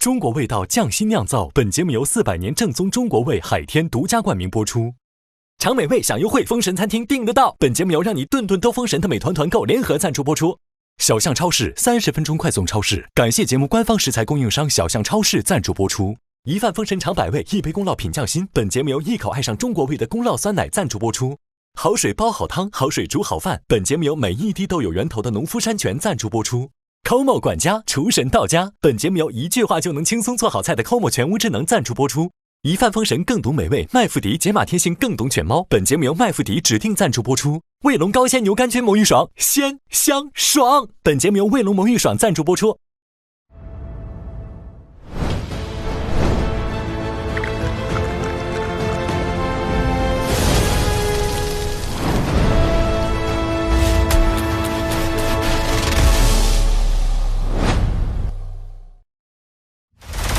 中国味道匠心酿造。本节目由400年正宗中国味海天独家冠名播出。尝美味享优惠，封神餐厅订得到。本节目由让你顿顿都封神的美团团购联合赞助播出。小象超市30分钟快送超市，感谢节目官方食材供应商小象超市赞助播出。一饭封神尝百味，一杯宫酪品匠心。本节目由一口爱上中国味的宫酪酸奶赞助播出。好水煲好汤，好水煮好饭。本节目由每一滴都有源头的农夫山泉赞助播出。Como 管家厨神到家，本节目由一句话就能轻松做好菜的 Como 全屋智能赞助播出。一饭封神更懂美味，麦麸迪解码贴心更懂犬猫，本节目由麦麸迪指定赞助播出。卫龙高鲜牛肝菌魔芋爽，鲜香爽，本节目由卫龙魔芋爽赞助播出。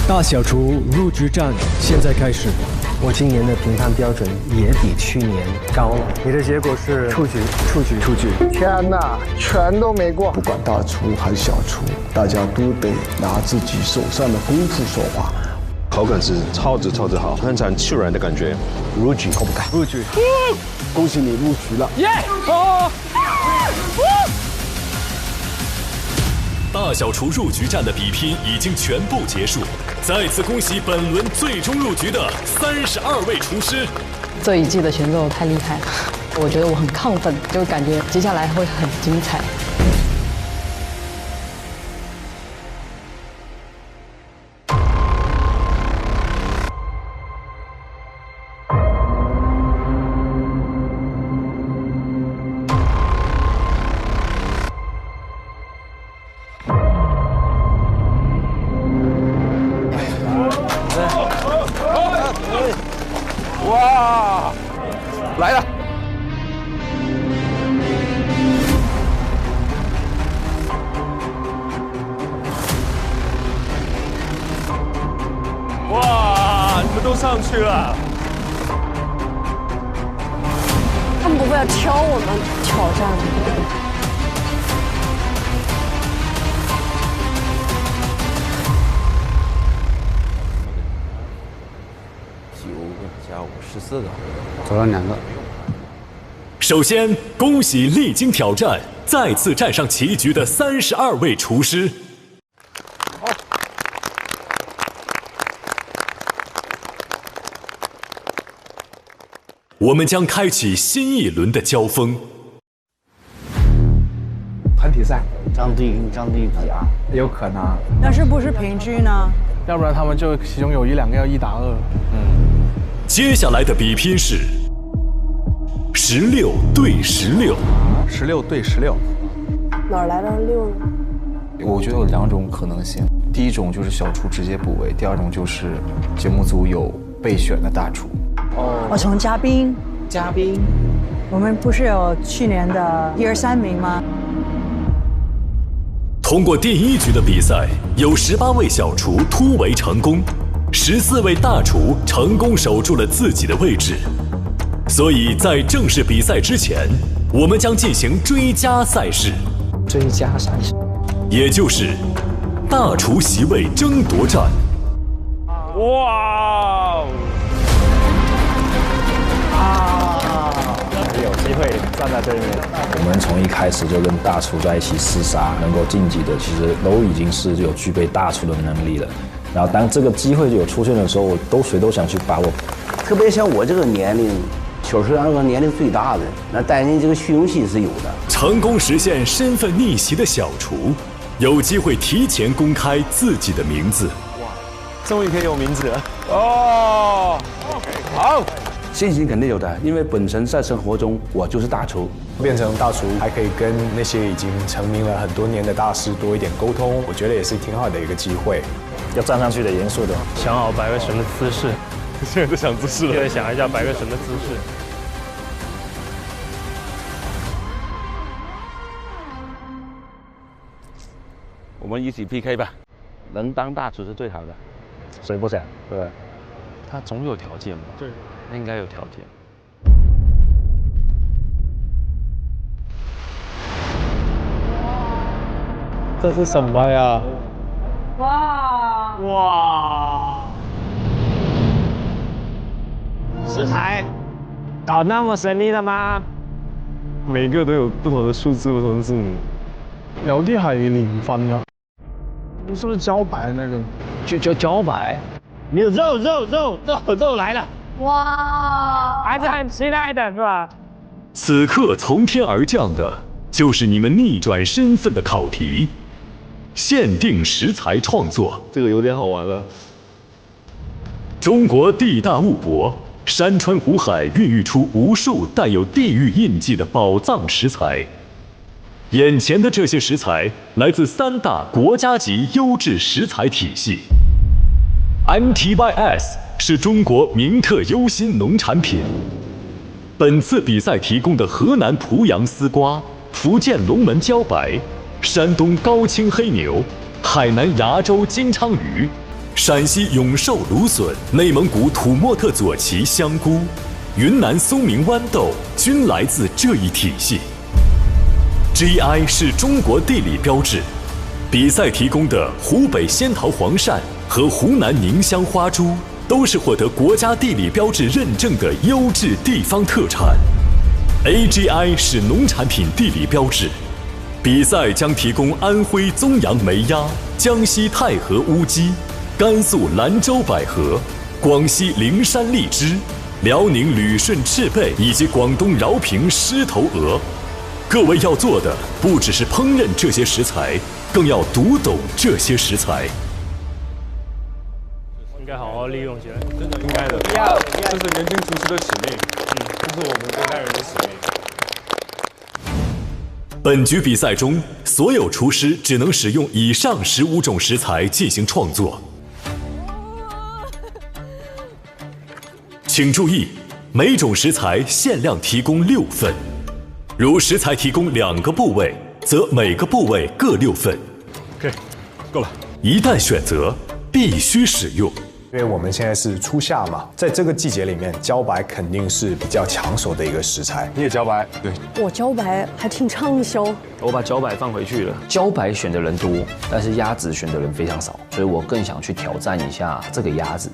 大小厨入局战现在开始。我今年的评判标准也比去年高了。你的结果是出局。天哪，全都没过。不管大厨还是小厨，大家都得拿自己手上的功夫说话。口感是超级好，很自然的感觉。入局可不敢？入局，恭喜你入局了。耶！大小厨入局战的比拼已经全部结束，再次恭喜本轮最终入局的32位厨师。这一季的选手太厉害了，我觉得我很亢奋，就感觉接下来会很精彩。哇，来了！哇，你们都上去了！他们不会要挑我们挑战的。14个，走了2个。首先，恭喜历经挑战，再次站上棋局的32位厨师。我们将开启新一轮的交锋。团体赛，张帝比啊，有可能。但是不是平均呢？要不然他们就其中有1、2个要1打2。接下来的比拼是16对16，16对16。哪儿来的6呢？我觉得有2种可能性，第一种就是小厨直接补位，第二种就是节目组有备选的大厨。我从嘉宾，我们不是有去年的1、2、3名吗？通过第1局的比赛，有18位小厨突围成功，14位大厨成功守住了自己的位置。所以在正式比赛之前，我们将进行追加赛事，也就是大厨席位争夺战。哇！有机会站在对面。我们从一开始就跟大厨在一起厮杀，能够晋级的，其实都已经是有具备大厨的能力了。然后当这个机会有出现的时候，谁都想去把握。特别像我这个年龄，90岁那个年龄最大的，那担心这个虚荣心是有的。成功实现身份逆袭的小厨，有机会提前公开自己的名字。哇，终于可以有名字了哦！好。信心肯定有的，因为本身在生活中我就是大厨，变成大厨还可以跟那些已经成名了很多年的大师多一点沟通，我觉得也是挺好的一个机会。要站上去的严肃的，想好摆个什么姿势，现在在想姿势了。现在想一下摆个什么姿势。我们一起 PK 吧，能当大厨是最好的。谁不想？对。他总有条件嘛，对，那应该有条件。这是什么呀？哇！哇！食材搞那么神秘的吗？每个都有不同的数字，不同的字母。有啲係年份㗎，是不是茭白那個？茭白，你有肉来了！哇，还是很期待的，是吧？此刻从天而降的，就是你们逆转身份的考题。限定食材创作，这个有点好玩了。中国地大物博，山川湖海孕育出无数带有地域印记的宝藏食材。眼前的这些食材来自3大国家级优质食材体系。MTYS 是中国名特优新农产品。本次比赛提供的河南濮阳丝瓜、福建龙门茭白、山东高清黑牛、海南崖州金鲳鱼、陕西永寿芦笋、内蒙古土默特左旗香菇、云南松明豌豆均来自这一体系。GI 是中国地理标志，比赛提供的湖北仙桃黄鳝和湖南宁乡花猪都是获得国家地理标志认证的优质地方特产。AGI 是农产品地理标志。比赛将提供安徽枞阳梅鸭、江西太和乌鸡、甘肃兰州百合、广西灵山荔枝、辽宁旅顺赤贝以及广东饶平狮头鹅。各位要做的不只是烹饪这些食材，更要读懂这些食材。应该好好利用起来，真的应该的。这是年轻厨师的使命，这是我们这代人的使命。本局比赛中，所有厨师只能使用以上15种食材进行创作。请注意，每种食材限量提供6份。如食材提供2个部位，则每个部位各6份。OK， 够了。一旦选择，必须使用。因为我们现在是初夏嘛，在这个季节里面，茭白肯定是比较抢手的一个食材。你也茭白？对。我茭白还挺畅销。我把茭白放回去了。茭白选的人多，但是鸭子选的人非常少，所以我更想去挑战一下这个鸭子。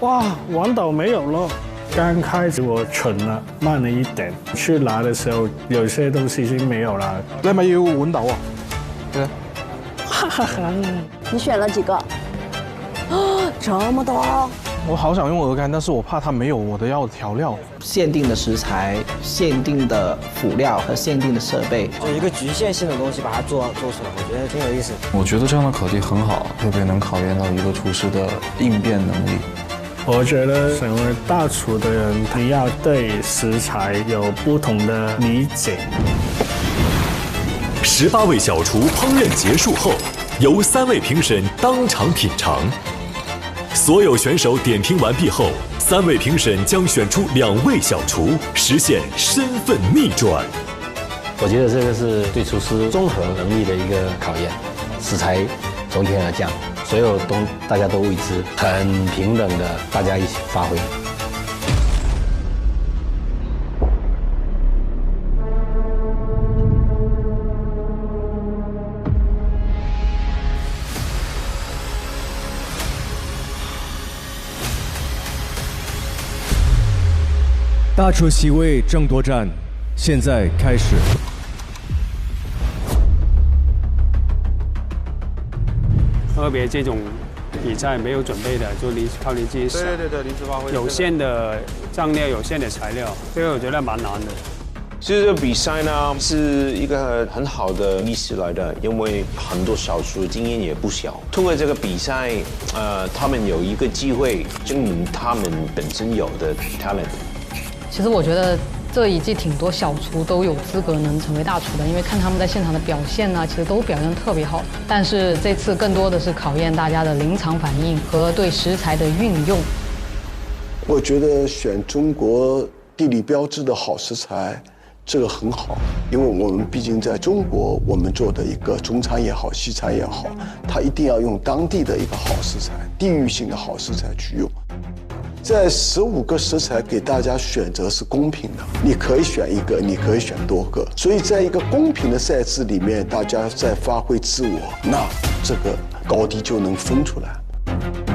哇，王导没有了。刚开始我蠢了，慢了一点。去拿的时候，有些东西已經沒有啦。你係咪要揾到啊？對。你選了幾個？這麼多！我好想用鵝肝，但是我怕它沒有我的要調料。限定的食材、限定的輔料和限定的設備，就一個局限性的東西把它做出來，我覺得挺有意思。我覺得這樣的考題很好，特別能考驗到一個廚師的應變能力。我覺得成為大廚的人，你要對食材有不同的理解。18位小廚烹飪結束後，由3位評審當場品嘗。所有選手點評完畢後，3位評審將選出2位小廚，實現身份逆轉。我覺得這個是對廚師綜合能力的一個考驗。食材從天而降。所有大家都為之，很平等的，大家一起發揮。大厨席位争夺戰現在開始。特別這種比賽沒有準備的，就靠你自己想。對，臨時發揮。有限的醬料，有限的材料，這個我覺得蠻難的。其實這個比賽呢，是一個很好的歷史來的，因為很多小廚經驗也不小。通過這個比賽，他們有一個機會證明他們本身有的 talent。其實我覺得這一季挺多小廚都有資格能成為大廚的，因為看他們在現場的表現啊，其實都表現得特別好。但是這次更多的是考驗大家的臨場反應和對食材的運用。我覺得選中國地理標誌的好食材，這個很好，因為我們畢竟在中國，我們做的一個中餐也好，西餐也好，它一定要用當地的一個好食材，地域性的好食材去用。在15個食材給大家選擇是公平的，你可以選一個，你可以選多個，所以在一個公平的賽制裡面，大家在發揮自我，那這個高低就能分出來。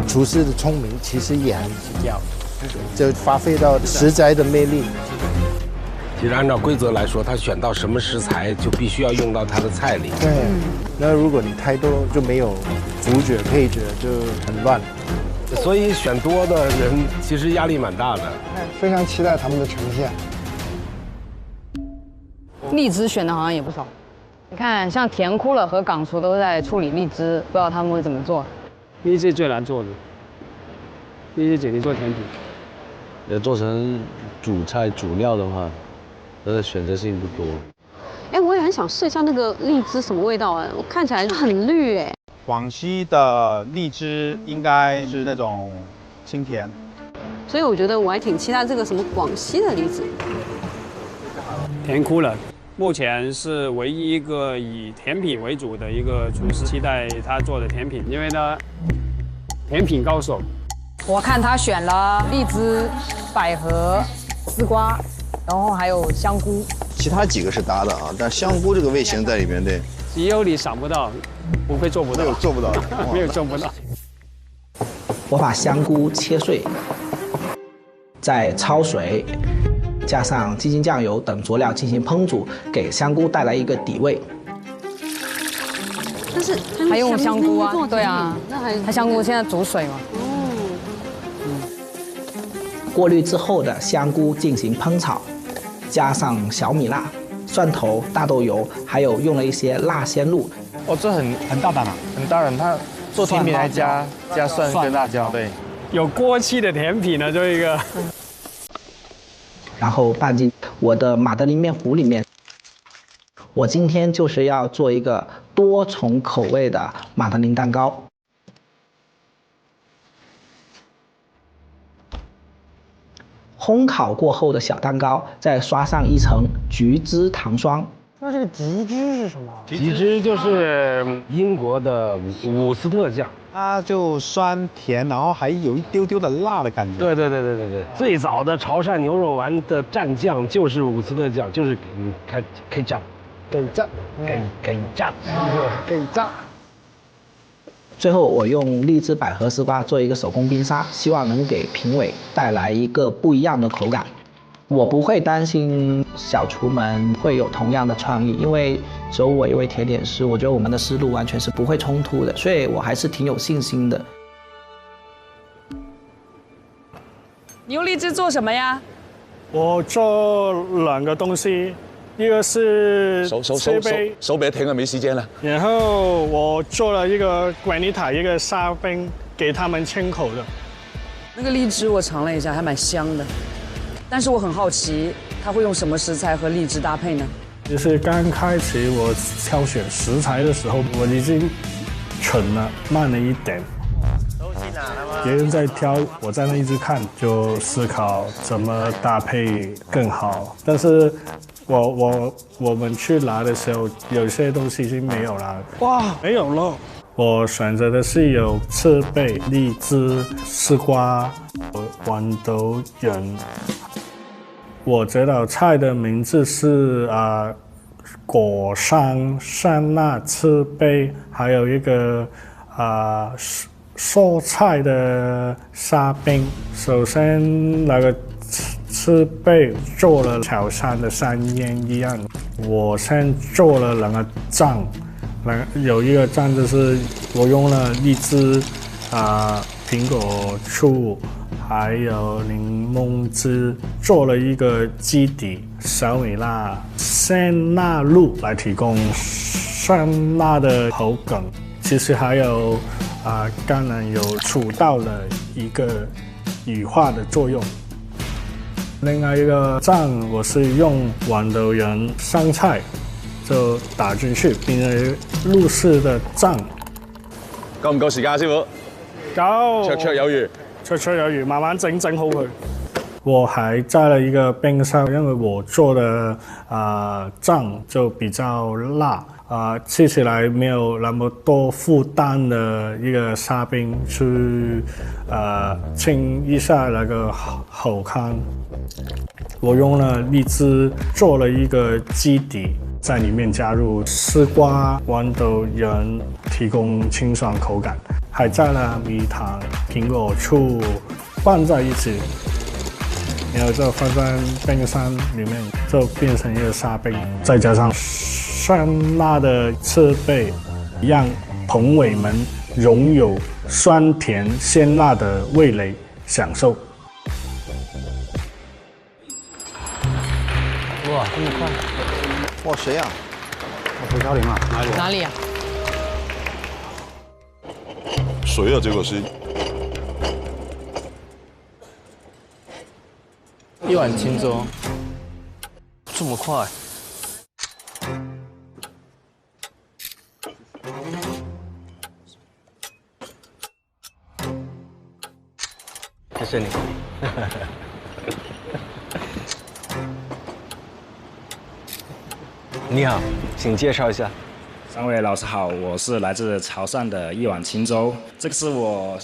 厨师的聪明其实也很重要，就发挥到食材的魅力。其实按照规则来说，他选到什么食材就必须要用到他的菜里。对，那如果你太多就没有主角配角，就很乱。所以选多的人其实压力蛮大的。非常期待他们的呈现。荔枝选的好像也不少，你看像甜哭了和港厨都在处理荔枝，不知道他们会怎么做。荔枝最难做的，荔枝姐你做甜品，要做成主菜主料的话，它的选择性不多。哎，我也很想试一下那个荔枝什么味道哎，我看起来很绿哎。广西的荔枝应该是那种清甜，所以我觉得我还挺期待这个什么广西的荔枝。甜哭了，目前是唯一一个以甜品为主的一个厨师，期待他做的甜品，因为呢，甜品高手。我看他选了荔枝、百合、丝瓜，然后还有香菇。其他几个是搭的啊，但香菇这个味型在里面，对。只有你想不到，不会做不到，没有做不到，没有做不到。我把香菇切碎，再焯水，加上鸡精酱油等佐料进行烹煮，给香菇带来一个底味。但是还用香菇啊？对啊，它香菇现在煮水嘛。过滤之后的香菇进行烹炒，加上小米辣、蒜头、大豆油，还有用了一些辣鲜露。哦，这很大胆啊，很大胆。它做甜品还加蒜跟辣椒，对。有锅气的甜品呢，这一个。然后拌进我的马德琳面糊里面。我今天就是要做一个多重口味的马德琳蛋糕。烘烤过后的小蛋糕，再刷上一层橘汁糖霜。那这个橘汁是什么？橘汁就是英国的伍斯特酱，它就酸甜，然后还有一丢丢的辣的感觉。对，最早的潮汕牛肉丸的蘸酱就是伍斯特酱，就是给酱，给酱。最后我用荔枝、百合、丝瓜做一个手工冰沙，希望能给评委带来一个不一样的口感。我不会担心小厨们会有同样的创意，因为只有我一位甜点师，我觉得我们的思路完全是不会冲突的，所以我还是挺有信心的。你用荔枝做什么呀？我做2个东西，一个是手别停了，没时间了。然后我做了一个管尼塔，一个沙冰，给他们清口的。那个荔枝我尝了一下，还蛮香的。但是我很好奇，他会用什么食材和荔枝搭配呢？就是刚开始我挑选食材的时候，我已经蠢了，慢了一点。别人在挑，我在那一直看，就思考怎么搭配更好。但是我们去拿的时候，有些东西已经没有了。哇，没有了。我选择的是有赤贝、荔枝、丝瓜、豌豆仁。我这道菜的名字是果山山辣赤贝，还有一个蔬菜的沙冰。首先那个赤贝做了潮汕的山烟一样，我先做了2个酱，有一个酱就是我用了荔枝、苹果醋。还有柠檬汁，做了一个基底，小米辣、鲜辣露来提供酸辣的口感。其实还有橄榄油起到了一个羽化的作用。另外一个酱我是用豌豆仁、香菜就打进去，变成露式的酱。夠唔夠時間啊，師傅？夠，綽綽有餘。綽綽有餘，慢慢整好佢。我还加了一个冰沙，因为我做的酱就比较辣，吃起来没有那么多负担的一个沙冰去清一下那个口感。我用了荔枝做了一个基底，在里面加入丝瓜、豌豆仁，提供清爽口感。海菜啦、米糖、苹果、醋拌在一起，然后就放在冰箱里面，就变成一个沙冰，再加上酸辣的刺贝，让朋友们拥有酸甜鲜辣的味蕾享受。哇，这么快！哇，谁呀？胡超林啊？哪里啊？谁啊？这个是一碗清粥，这么快？谢谢你。你好，请介绍一下。三位老师好，我是来自潮汕的一碗清粥，这个是我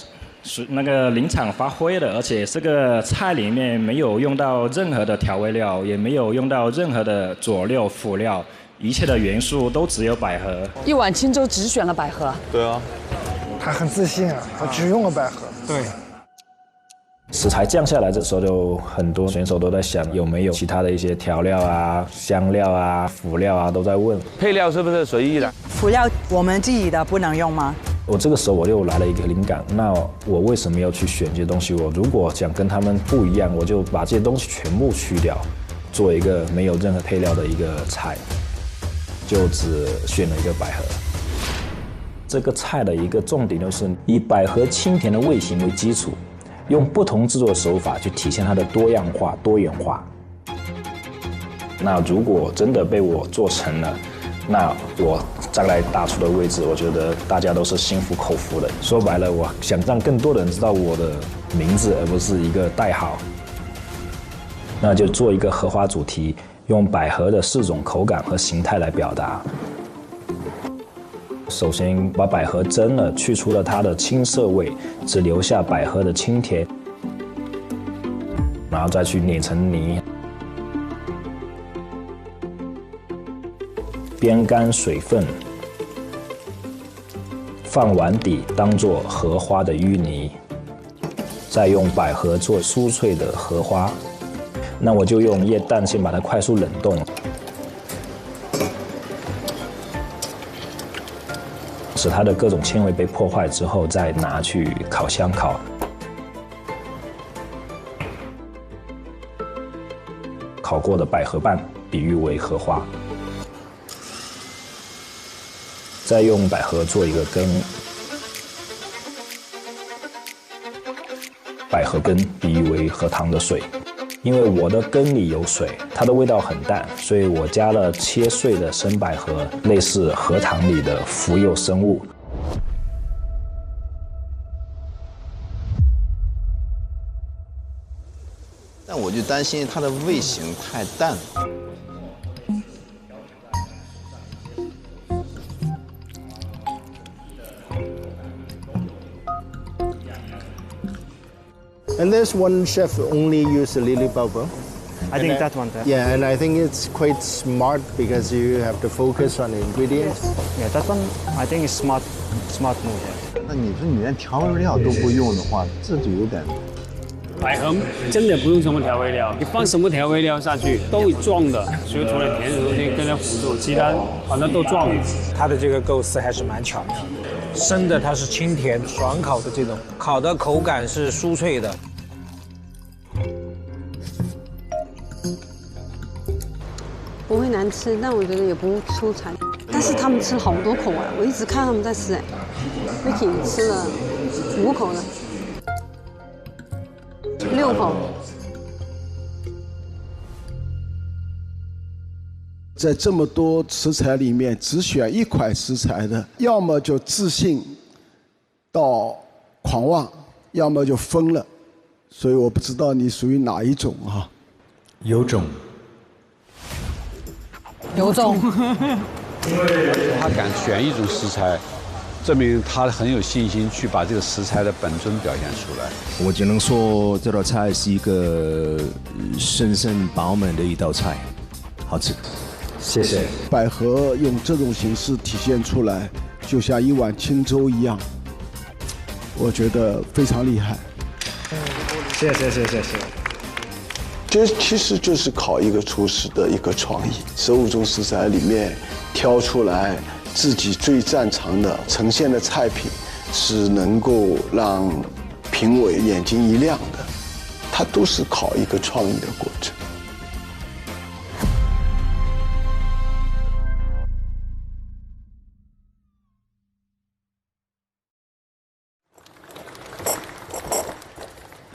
那个临场发挥的，而且这个菜里面没有用到任何的调味料，也没有用到任何的佐料辅料，一切的元素都只有百合。一碗清粥只选了百合。对啊，他很自信啊，他只用了百合。对。食材降下来的时候，就很多选手都在想有没有其他的一些调料啊、香料啊、辅料啊，都在问。配料是不是随意的？辅料我们自己的不能用吗？我这个时候我就来了一个灵感，那我为什么要去选这些东西？我如果想跟他们不一样，我就把这些东西全部去掉，做一个没有任何配料的一个菜，就只选了一个百合。这个菜的一个重点就是以百合清甜的味型为基础，用不同制作手法去体现它的多样化、多元化。那如果真的被我做成了，那我将来大厨的位置，我觉得大家都是心服口服的。说白了，我想让更多的人知道我的名字，而不是一个代号。那就做一个荷花主题，用百合的4种口感和形态来表达。首先把百合蒸了，去除了它的青涩味，只留下百合的清甜，然后再去碾成泥，煸干水分，放碗底当做荷花的淤泥，再用百合做酥脆的荷花。那我就用液氮先把它快速冷冻。使它的各种纤维被破坏之后，再拿去烤箱烤。烤过的百合瓣比喻为荷花，再用百合做一个根，百合根比喻为荷塘的水。因为我的根里有水，它的味道很淡，所以我加了切碎的生百合，类似荷塘里的浮游生物。但我就担心它的味型太淡了。And there's one chef only use lily purple. I think that one. Yeah, and I think it's quite smart because you have to focus on the ingredients. Yeah, that one I think is smart move. 那你说你连调味料都不用的话，这就有点。百合真的不用什么调味料，你放什么调味料下去都会撞的，所以除了甜的东西跟它辅助，其他好像都撞了。它的这个构思还是蛮巧妙的。生的它是清甜，爽烤的这种，烤的口感是酥脆的。不会难吃，但我觉得也不出彩。但是他们吃好多口啊，我一直看他们在吃。Vicky 吃了5口了，6口。在这么多食材里面，只选一款食材的，要么就自信到狂妄，要么就疯了。所以我不知道你属于哪一种啊？有种。有种。他敢选一种食材，证明他很有信心去把这个食材的本尊表现出来。我只能说这道菜是一个深深饱满的一道菜，好吃。谢谢。百合用这种形式体现出来，就像一碗清粥一样，我觉得非常厉害。谢谢。这其实就是考一个厨师的一个创意，15种食材里面挑出来自己最擅长的，呈现的菜品是能够让评委眼睛一亮的，它都是考一个创意的过程。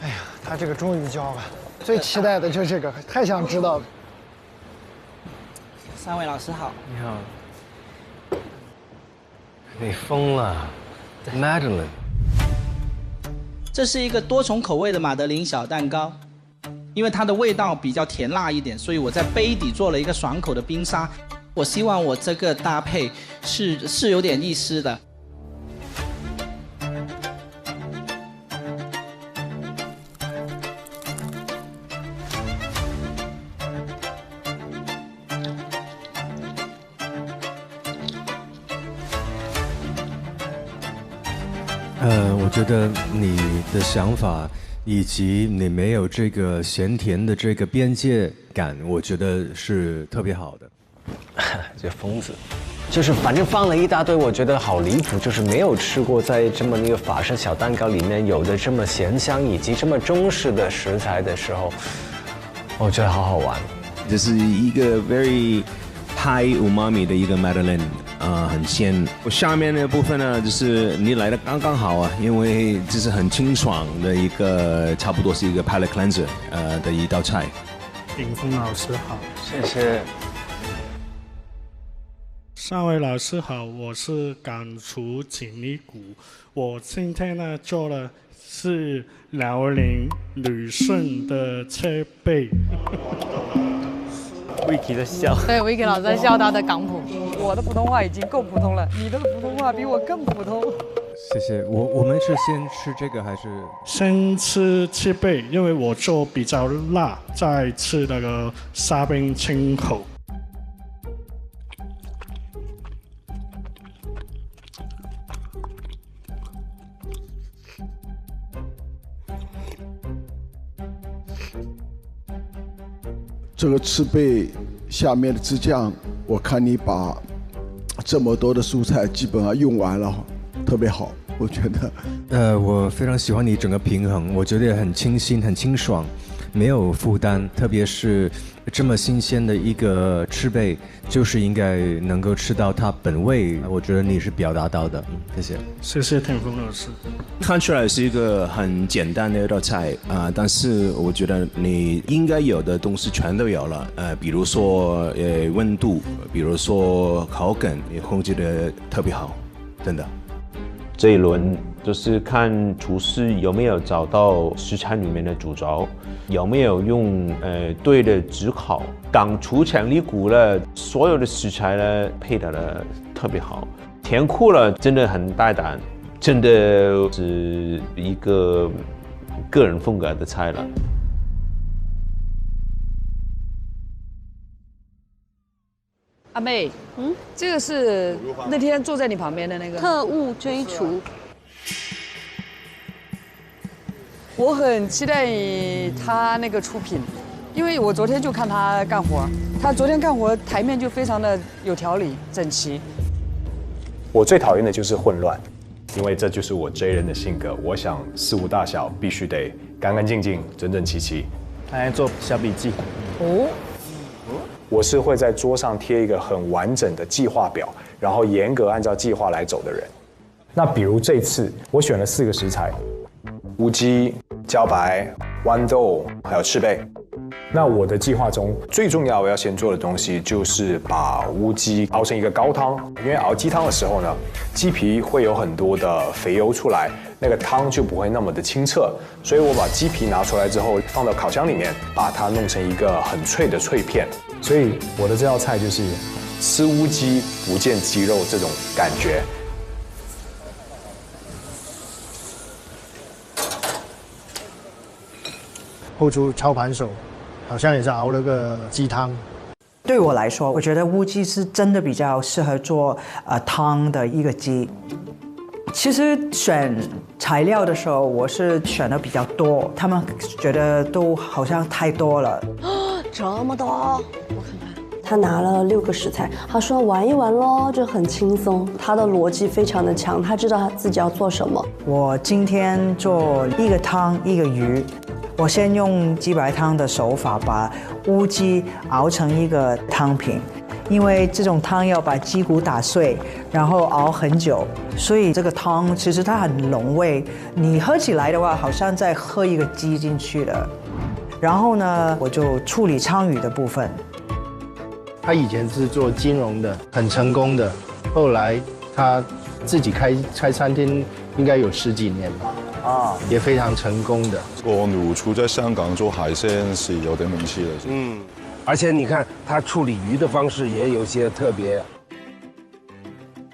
哎呀，他这个终于交了，最期待的就是这个，太想知道了。3位老师好。你好。你疯了 ，Madeline。这是一个多重口味的马德琳小蛋糕，因为它的味道比较甜辣一点，所以我在杯底做了一个爽口的冰沙。我希望我这个搭配是有点意思的。我觉得你的想法以及你没有这个咸甜的这个边界感，我觉得是特别好的。这疯子，就是反正放了一大堆，我觉得好离谱，就是没有吃过在这么那个法式小蛋糕里面有的这么咸香以及这么中式的食材的时候，我觉得好好玩。这是一个 very high umami 的一个 Madeline。很鲜。我下面的部分呢，就是你来的刚刚好啊，因为这是很清爽的一个，差不多是一个 palate cleanser 的一道菜。鼎峰老师好，谢谢。3位老师好，我是港厨锦鲤谷，我今天呢做的是辽宁旅顺的切贝。Vicky 在笑，对 ，Vicky 老师在笑他的港普。我的普通话已经够普通了，你的普通话比我更普通。谢谢。我们是先吃这个还是？先吃切贝，因为我做比较辣，再吃那个沙冰清口。这个赤贝下面的汁酱，我看你把这么多的蔬菜基本上用完了，特别好，我觉得。我非常喜欢你整个平衡，我觉得很清新、很清爽，没有负担，特别是这么新鲜的一个赤贝，就是应该能够吃到它本味。我觉得你是表达到的，谢谢。谢谢天峰老师。看出来是一个很简单的一道菜但是我觉得你应该有的东西全都有了比如说温度，比如说口感，你控制的特别好，真的。这一轮就是看厨师有没有找到食材里面的主轴，有没有用对的炙烤。港厨强力鼓了，所有的食材呢配的特别好，甜酷了真的很大胆，真的是一个个人风格的菜了。阿妹，这个是那天坐在你旁边的那个特务追厨。我很期待他那个出品，因为我昨天就看他干活，他昨天干活台面就非常的有条理、整齐。我最讨厌的就是混乱，因为这就是我 J 人的性格。我想事无大小必须得干干净净、整整齐齐。来做小笔记。哦。我是会在桌上贴一个很完整的计划表，然后严格按照计划来走的人。那比如这次我选了4个食材：乌鸡、茭白、豌豆，还有赤贝。那我的计划中最重要我要先做的东西就是把乌鸡熬成一个高汤，因为熬鸡汤的时候呢，鸡皮会有很多的肥油出来，那个汤就不会那么的清澈，所以我把鸡皮拿出来之后放到烤箱里面，把它弄成一个很脆的脆片。所以我的这道菜就是吃乌鸡不见鸡肉这种感觉。后厨操盘手好像也是熬了个鸡汤。对我来说，我觉得乌鸡是真的比较适合做汤的一个鸡。其实选材料的时候，我是选的比较多，他们觉得都好像太多了。这么多，我看看。他拿了6个食材，他说玩一玩咯，就很轻松。他的逻辑非常的强，他知道他自己要做什么。我今天做一个汤一个鱼，我先用鸡白汤的手法把乌鸡熬成一个汤品，因为这种汤要把鸡骨打碎，然后熬很久，所以这个汤其实它很浓味，你喝起来的话，好像在喝一个鸡进去的。然后呢，我就处理鲳鱼的部分。他以前是做金融的，很成功的。后来他自己开餐厅，应该有10几年吧。啊，也非常成功的。我女厨在香港做海鲜是有点名气的。而且你看他处理鱼的方式也有些特别。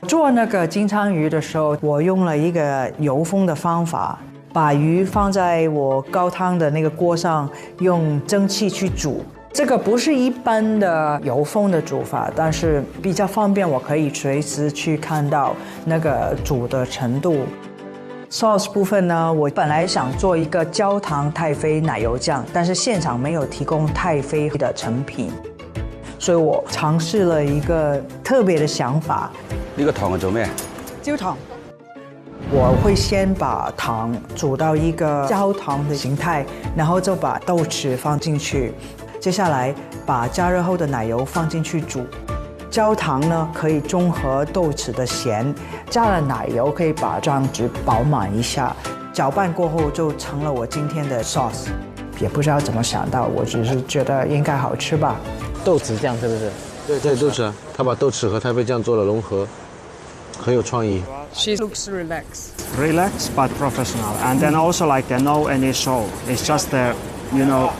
做那个金鲳鱼的时候，我用了一个油封的方法，把鱼放在我高汤的那个锅上，用蒸汽去煮。这个不是一般的油封的煮法，但是比较方便，我可以随时去看到那个煮的程度。sauce 部分呢，我本来想做一个焦糖太妃奶油酱，但是现场没有提供太妃的成品，所以我尝试了一个特别的想法。呢個糖係做咩？焦糖。我会先把糖煮到一个焦糖的形态，然后就把豆豉放进去。接下来把加热后的奶油放进去煮，焦糖呢可以中和豆豉的咸，加了奶油可以把酱汁饱满一下，搅拌过后就成了我今天的 sauce。也不知道怎么想到，我只是觉得应该好吃吧。豆豉酱是不是？对，豆豉，他把豆豉和太妃酱做了融合，很有创意。She looks relaxed. Relaxed but professional, and then also like no any show. It's just the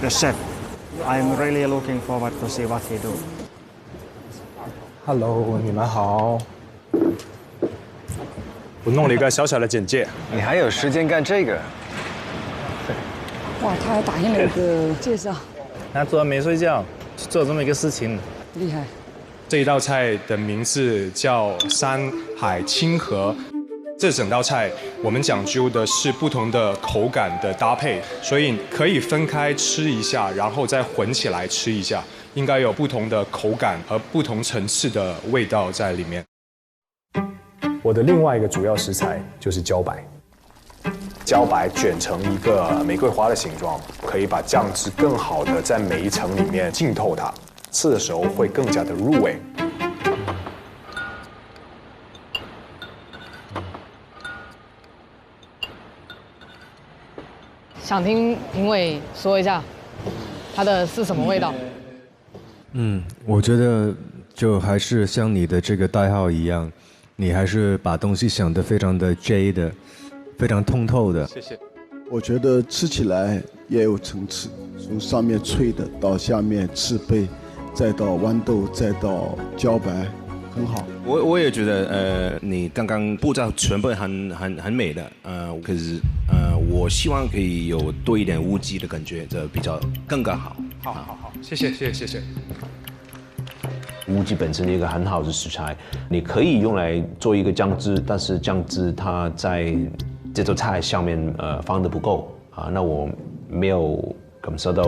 chef. I'm really looking forward to see what he do. Hello， 你们好。我弄了一个小小的简介。你还有时间干这个？哇，他还打印了一个介绍。他昨晚没睡觉，做这么一个事情。厉害。这一道菜的名字叫山海清河。这整道菜我们讲究的是不同的口感的搭配，所以可以分开吃一下，然后再混起来吃一下，应该有不同的口感和不同层次的味道在里面。我的另外一个主要食材就是茭白，茭白卷成一个玫瑰花的形状，可以把酱汁更好的在每一层里面浸透它，吃的时候会更加的入味。想听评委说一下，它的是什么味道？我觉得就还是像你的这个代号一样，你还是把东西想得非常的 J 的，非常通透的。谢谢。我觉得吃起来也有层次，从上面脆的到下面赤贝，再到豌豆，再到茭白，很好。我也觉得你刚刚步骤全部很美的，可是我希望可以有多一点乌鸡的感觉，这比较更好。好，谢谢。乌鸡本身一个很好的食材，你可以用来做一个酱汁，但是酱汁它在这道菜上面放的不够啊，那我没有感受到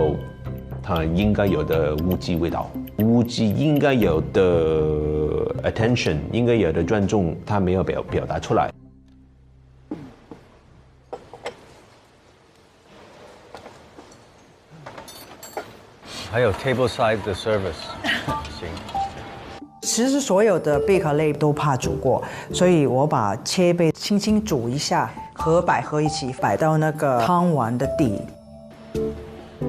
它应该有的乌鸡味道，乌鸡应该有的 attention， 应该有的尊重，它没有表达出来。还有 table side 的 service， 行。其实所有的贝壳类都怕煮过，所以我把切贝轻轻煮一下，和百合一起摆到那个汤碗的底。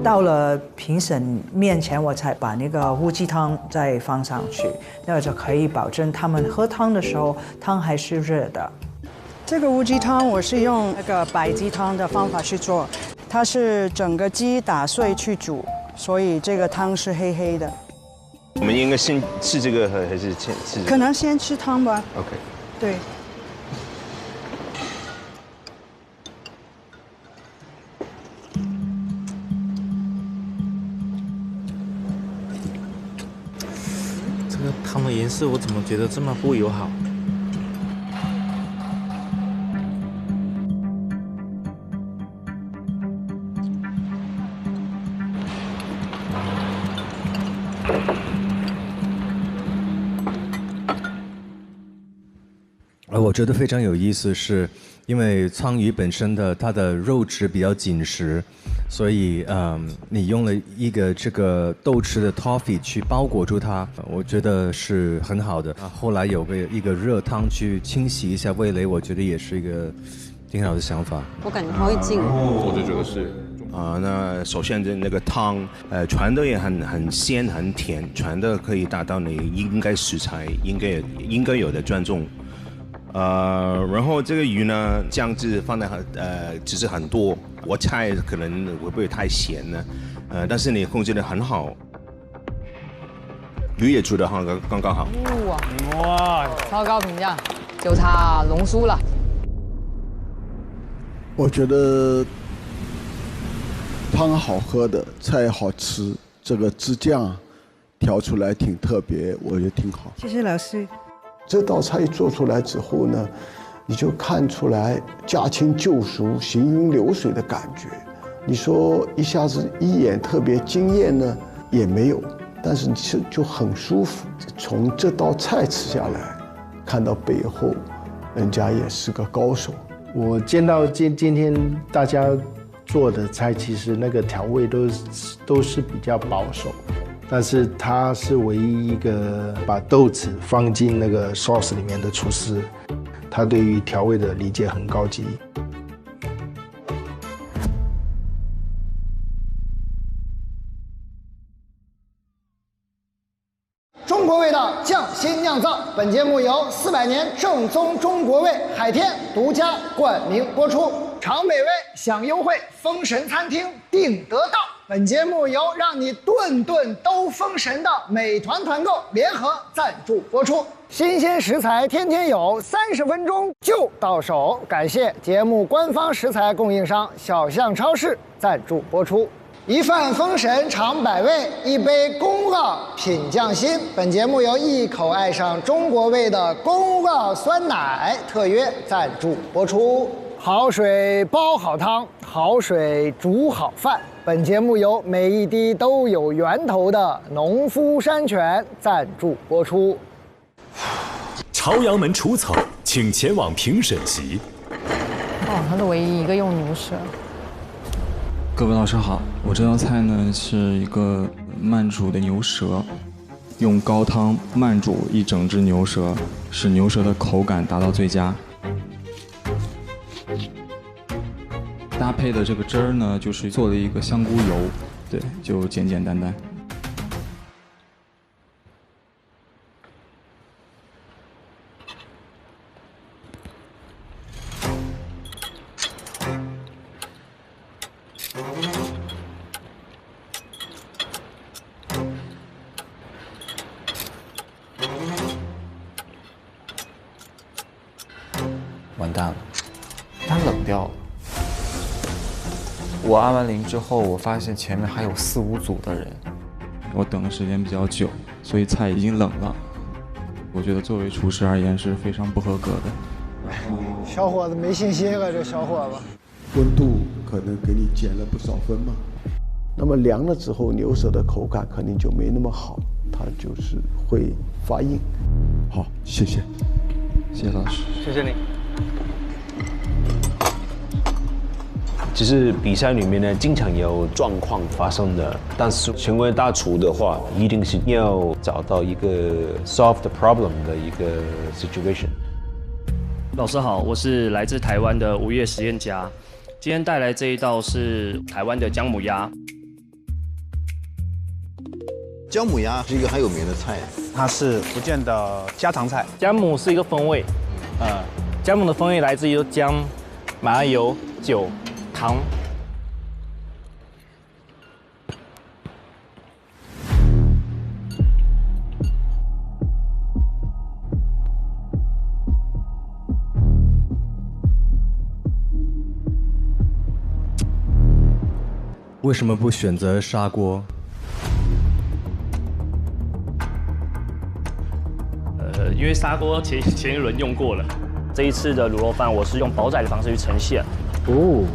到了评审面前，我才把那个乌鸡汤再放上去，那就可以保证他们喝汤的时候汤还是热的。这个乌鸡汤我是用那个白鸡汤的方法去做，它是整个鸡打碎去煮，所以这个汤是黑黑的。我们应该先吃这个还是先吃？可能先吃汤吧。OK。对。这个汤的颜色我怎么觉得这么不友好？我觉得非常有意思，是因为鲳鱼本身它的肉质比较紧实，所以你用了一个这个豆豉的 toffee 去包裹住它，我觉得是很好的。后来有一个热汤去清洗一下味蕾，我觉得也是一个挺好的想法。我感觉它会进。我就觉得是。那首先那个汤，全都也很鲜很甜，全都可以达到你应该食材应该有的尊重。然后这个鱼呢，酱汁放的其实很多，我猜可能会不会太咸呢？但是你控制的很好，鱼也煮得刚刚好。哇，超高评价，就差龙酥了。我觉得汤好喝的，菜好吃，这个汁酱调出来挺特别，我觉得挺好。谢谢老师。这道菜一做出来之后呢，你就看出来驾轻就熟、行云流水的感觉。你说一下子一眼特别惊艳呢，也没有，但是你吃就很舒服。从这道菜吃下来，看到背后，人家也是个高手。我见到今天大家做的菜，其实那个调味都是比较保守，但是他是唯一一个把豆豉放进那个 sauce 里面的厨师，他对于调味的理解很高级。中国味道匠心酿造，本节目由400年正宗中国味海天独家冠名播出。尝美味享优惠，封神餐厅订得到。本节目由让你顿顿都封神的美团团购联合赞助播出。新鲜食材天天有，30分钟就到手。感谢节目官方食材供应商小象超市赞助播出。一饭封神尝百味，一杯宫傲品匠心。本节目由一口爱上中国味的宫傲酸奶特约赞助播出。好水煲好汤，好水煮好饭。本节目由每一滴都有源头的农夫山泉赞助播出。朝阳门除草，请前往评审席。哦，他是唯一一个用牛舌。各位老师好，我这道菜呢是一个慢煮的牛舌，用高汤慢煮一整只牛舌，使牛舌的口感达到最佳。搭配的这个汁儿呢，就是做了一个香菇油，对，就简简单单。完蛋了，它冷掉了。我按完铃之后，我发现前面还有4、5组的人。我等的时间比较久，所以菜已经冷了。我觉得作为厨师而言是非常不合格的。小伙子没信心啊，这小伙子。温度可能给你减了不少分嘛。那么凉了之后，牛舌的口感肯定就没那么好，它就是会发硬。好，谢谢。谢谢老师。谢谢你。其实比赛里面呢，经常有状况发生的，但是成为大厨的话，一定是要找到一个 solve the problem 的一个 situation。老师好，我是来自台湾的吴越实验家，今天带来这一道是台湾的姜母鸭。姜母鸭是一个很有名的菜，它是福建的家常菜。姜母是一个风味，姜母的风味来自于姜、麻油、酒、糖。为什么不选择砂锅？因为砂锅前一轮用过了，这一次的卤肉饭我是用煲仔的方式去呈现。哦。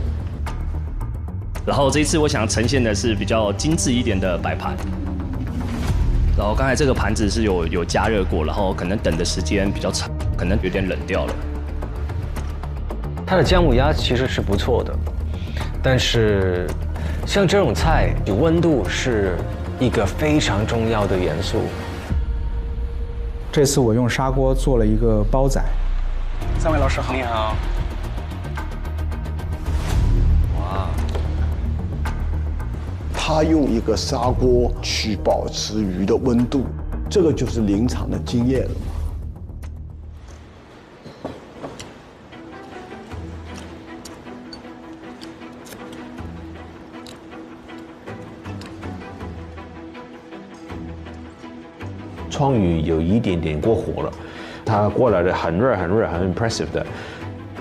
然后这一次我想呈现的是比较精致一点的摆盘。然后刚才这个盘子是有加热过，然后可能等的时间比较长。可能有点冷掉了。它的姜母鸭其实是不错的，但是像这种菜，温度是一个非常重要的元素。这次我用砂锅做了一个煲仔。三位老师好。你好。哇。他用一个砂锅去保持鱼的温度，这个就是临场的经验了嘛。鲳鱼有一点点过火了，它过来的很热很热很 impressive 的，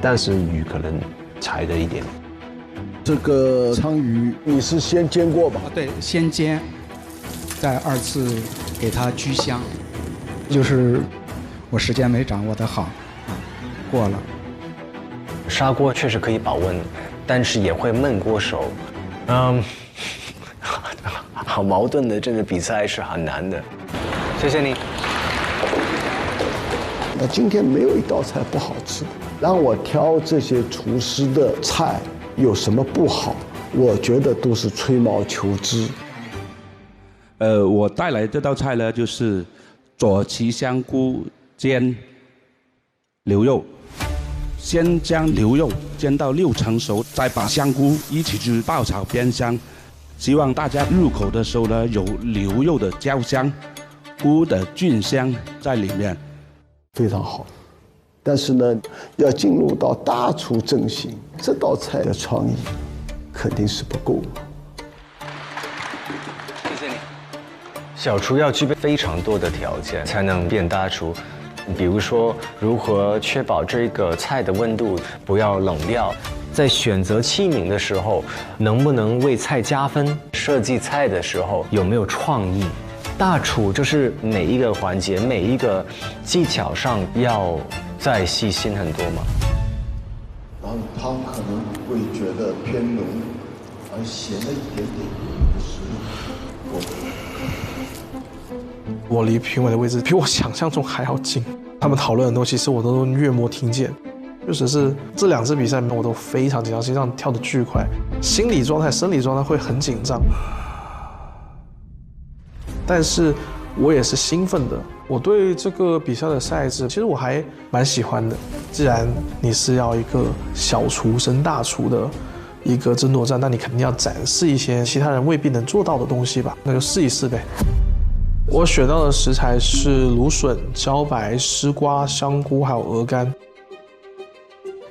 但是鱼可能柴了一点。这个鲳鱼你是先煎过吧？对，先煎，再2次给它居香。就是我时间没掌握得好，过了。砂锅确实可以保温，但是也会焖过手。好矛盾的，这个比赛是很难的。谢谢你。那今天没有一道菜不好吃的，让我挑这些厨师的菜有什么不好？我觉得都是吹毛求疵。我带来这道菜呢，就是左旗香菇煎牛肉。先将牛肉煎到6成熟，再把香菇一起去爆炒煸香。希望大家入口的时候呢，有牛肉的焦香。菇的菌香在里面，非常好。但是呢，要进入到大厨阵型，这道菜的创意肯定是不够。谢谢你。小厨要具备非常多的条件才能变大厨，比如说如何确保这个菜的温度不要冷掉，在选择器皿的时候能不能为菜加分，设计菜的时候有没有创意。大厨就是每一个环节、每一个技巧上要再细心很多嘛。然后汤可能会觉得偏浓，而咸了一点点，我离评委的位置比我想象中还要近，他们讨论的东西是我都略摸听见。就只是这2次比赛我都非常紧张，心脏跳得巨快，心理状态、生理状态会很紧张。但是我也是兴奋的。我对这个比赛的赛制，其实我还蛮喜欢的。既然你是要一个小厨升大厨的一个争夺战，那你肯定要展示一些其他人未必能做到的东西吧？那就试一试呗。我选到的食材是芦笋、茭白、丝瓜、香菇还有鹅肝。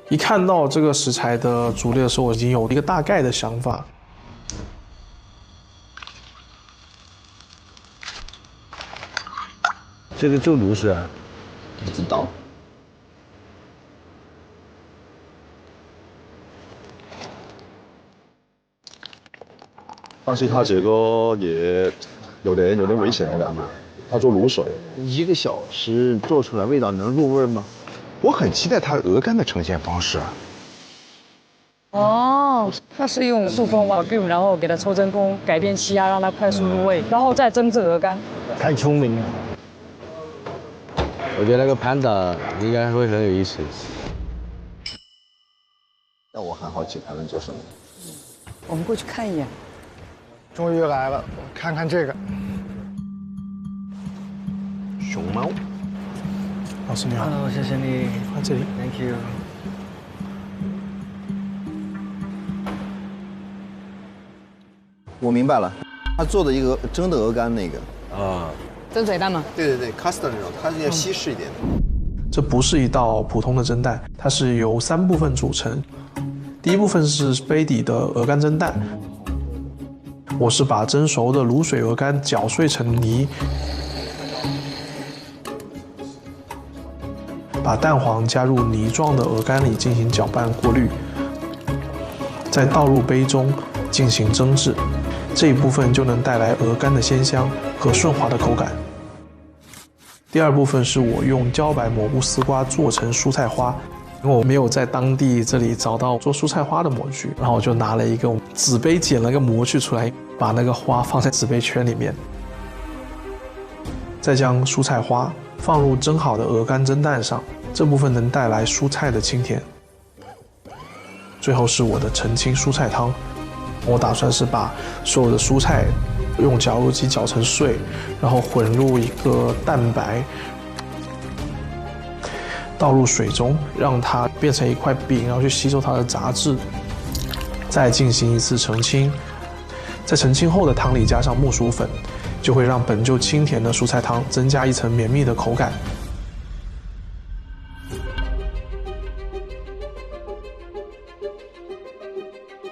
一看到这个食材的组列的时候，我已经有一个大概的想法。这个就芦笋啊？不知道。但是它这个也有点危险的感觉。它做卤水，1个小时做出来味道能入味吗？我很期待它鹅肝的呈现方式。哦，它是用速封瓦具，然后给它抽真空，改变气压，让它快速入味，然后再蒸制鹅肝。太聪明了。我觉得那个盘子应该会很有意思。那我很好奇他们做什么。我们过去看一眼。终于来了，我看看这个。熊猫。老师你好。Hello， 谢谢你。放这里。Thank you。我明白了，他做的一个蒸的鹅肝那个。蒸水蛋吗？对 ，custard 那种，它是要稀释一点的。这不是一道普通的蒸蛋，它是由3部分组成。第一部分是杯底的鹅肝蒸蛋，我是把蒸熟的卤水鹅肝搅碎成泥，把蛋黄加入泥状的鹅肝里进行搅拌过滤，再倒入杯中进行蒸制。这一部分就能带来鹅肝的鲜香和顺滑的口感。第2部分是我用茭白蘑菇丝瓜做成蔬菜花，因为我没有在当地这里找到做蔬菜花的模具，然后我就拿了一个纸杯剪了个模具出来，把那个花放在纸杯圈里面，再将蔬菜花放入蒸好的鹅肝蒸蛋上，这部分能带来蔬菜的清甜。最后是我的澄清蔬菜汤，我打算是把所有的蔬菜用绞肉机绞成碎，然后混入一个蛋白，倒入水中，让它变成一块饼，然后去吸收它的杂质，再进行一次澄清。在澄清后的汤里加上木薯粉，就会让本就清甜的蔬菜汤增加一层绵密的口感。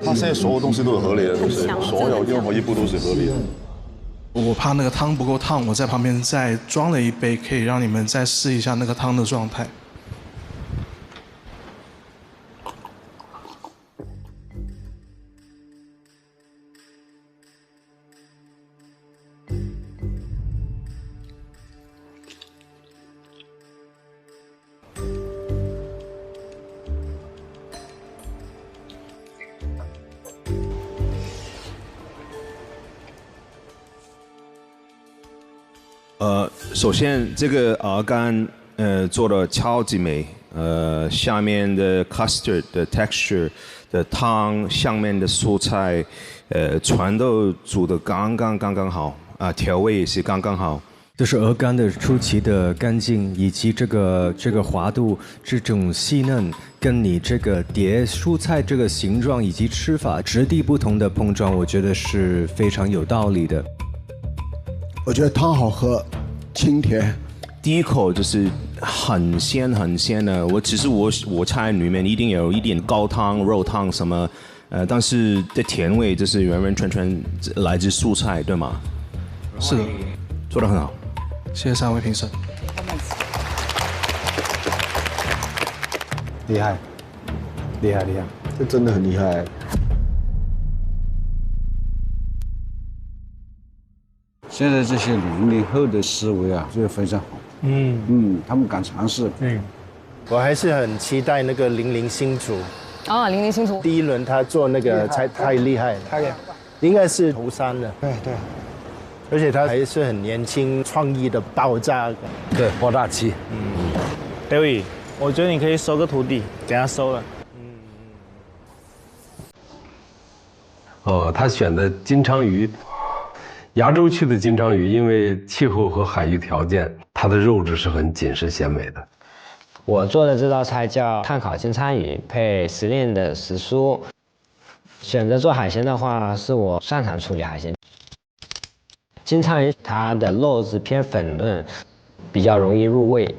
他现在所有东西都是合理的，都是所有任何一步都是合理的。我怕那个汤不够烫，我在旁边再装了一杯，可以让你们再试一下那个汤的状态。首先这个鹅肝做的超级美，下面的 custard 的 texture 的汤，上面的蔬菜，全都煮的刚刚好啊，调味也是刚刚好。就是鹅肝的出奇的干净，以及这个滑度，这种细嫩，跟你这个碟蔬菜这个形状以及吃法质地不同的碰撞，我觉得是非常有道理的。我觉得汤好喝，清甜。第一口就是很鲜的，我菜里面一定有一点高汤、肉汤什么，但是的甜味就是完全来自蔬菜，对吗？是的，做得很好。谢谢3位评审。厉害，这真的很厉害。现在这些00后的思维啊，就非常好。他们敢尝试。我还是很期待那个00新竹。啊，00新竹。第一轮他做那个太厉害了，应该是头3的。对。而且他还是很年轻，创意的爆炸感。对，爆炸期。David，我觉得你可以收个徒弟，给他收了。他选的金枪鱼，亚洲区的金枪鱼，因为气候和海域条件，它的肉质是很紧实鲜美的。我做的这道菜叫炭烤金枪鱼，配时令的时蔬。选择做海鲜的话，是我擅长处理海鲜。金枪鱼它的肉质偏粉嫩，比较容易入味，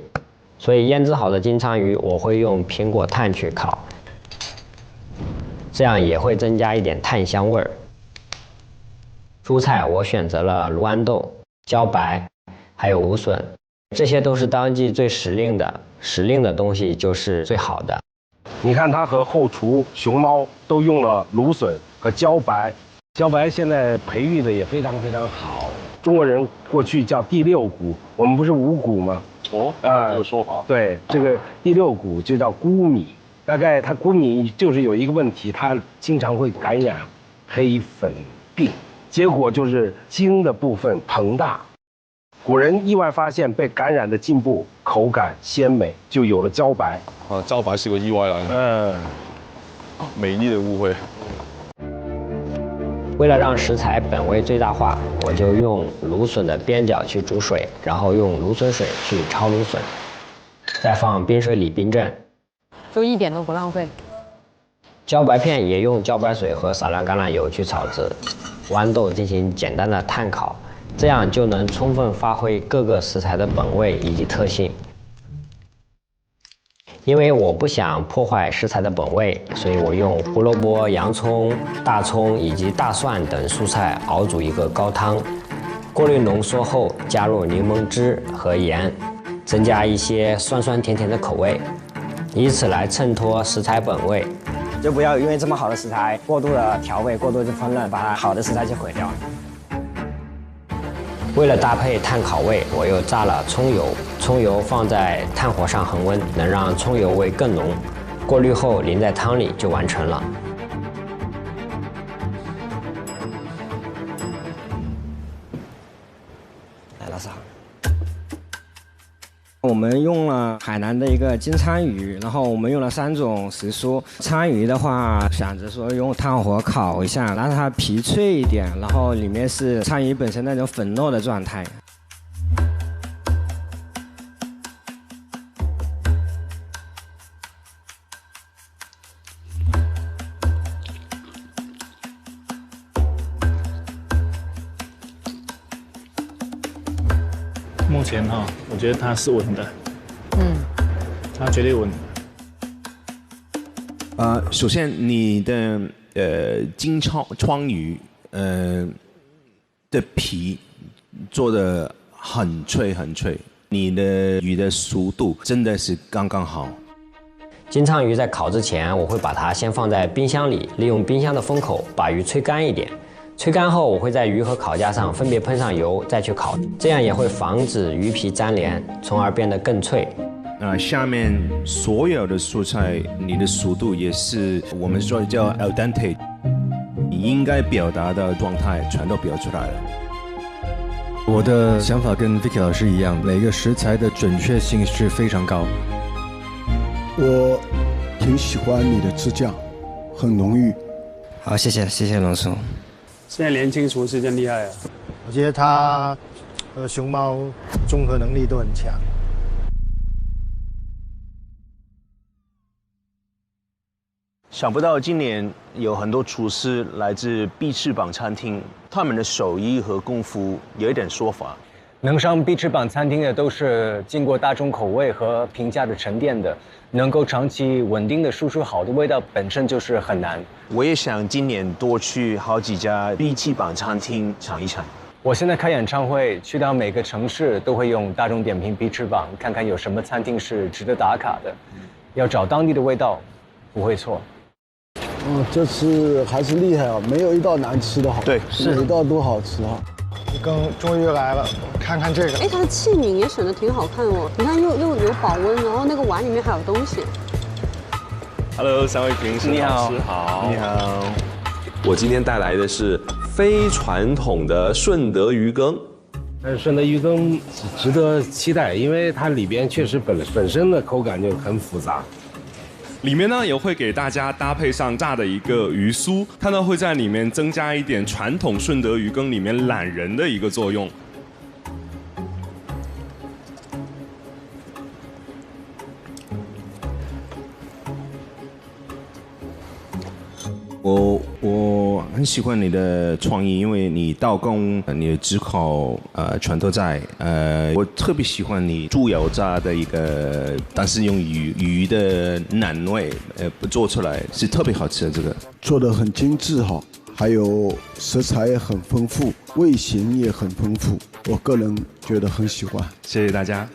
所以腌制好的金枪鱼我会用苹果炭去烤，这样也会增加一点炭香味儿。蔬菜我选择了芦豌豆、茭白，还有芦笋，这些都是当季最时令的东西就是最好的。你看它和后厨熊猫都用了芦笋和茭白，茭白现在培育的也非常好。中国人过去叫第6谷，我们不是5谷吗？这个说法。对，这个第6谷就叫菇米。大概它菇米就是有一个问题，它经常会感染黑粉病，结果就是茎的部分膨大。古人意外发现被感染的茎部口感鲜美，就有了茭白。茭白是个意外来的。美丽的误会。为了让食材本味最大化，我就用芦笋的边角去煮水，然后用芦笋水去焯芦笋，再放冰水里冰镇，就一点都不浪费。茭白片也用茭白水和少量橄榄油去炒制，豌豆进行简单的炭烤，这样就能充分发挥各个食材的本味以及特性。因为我不想破坏食材的本味，所以我用胡萝卜、洋葱、大葱以及大蒜等蔬菜熬煮一个高汤，过滤浓缩后加入柠檬汁和盐，增加一些酸酸甜甜的口味，以此来衬托食材本味。就不要因为这么好的食材过度的调味、过度的烹饪，把好的食材就毁掉了。为了搭配炭烤味，我又炸了葱油，葱油放在炭火上恒温，能让葱油味更浓。过滤后淋在汤里就完成了。来，老师好。我们用了海南的一个金鲳鱼，然后我们用了3种时蔬。鲳鱼的话，想着说用炭火烤一下，让它皮脆一点，然后里面是鲳鱼本身那种粉糯的状态。目前我觉得它是稳的，它绝对稳。首先你的金鲳鱼的皮做的很脆很脆，你的鱼的熟度真的是刚刚好。金鲳鱼在烤之前，我会把它先放在冰箱里，利用冰箱的风口把鱼吹干一点。吹干后，我会在鱼和烤架上分别喷上油，再去烤，这样也会防止鱼皮粘连，从而变得更脆。下面所有的蔬菜，你的熟度也是我们说叫 al dente， 你应该表达的状态全都表出来了。我的想法跟 Vicky 老师一样，每个食材的准确性是非常高。我挺喜欢你的指甲，很浓郁。好，谢谢龙叔。现在年轻厨师真厉害啊！我觉得他和熊猫综合能力都很强。想不到今年有很多厨师来自必翅膀餐厅，他们的手艺和功夫有一点说法。能上必翅膀餐厅的都是经过大众口味和评价的沉淀的，能够长期稳定的输出好的味道本身就是很难。我也想今年多去好几家必翅膀餐厅尝一尝。我现在开演唱会，去到每个城市都会用大众点评必翅膀，看看有什么餐厅是值得打卡的。要找当地的味道，不会错。这次还是厉害啊，没有一道难吃的好。对，是每道都好吃哈。羹终于来了，看看这个。哎，它的器皿也选得挺好看哦。你看又有保温，然后那个碗里面还有东西。Hello， 3位评审老师好。你好。我今天带来的是非传统的顺德鱼羹。顺德鱼羹值得期待，因为它里边确实本身的口感就很复杂。里面呢也会给大家搭配上炸的一个鱼酥，它呢会在里面增加一点传统顺德鱼羹里面懒人的一个作用。我很喜欢你的创意，因为你刀工、你的炙烤全都在。我特别喜欢你猪油炸的一个，但是用鱼的嫩味做出来是特别好吃的。这个做得很精致哈，还有食材也很丰富，味型也很丰富，我个人觉得很喜欢。谢谢大家。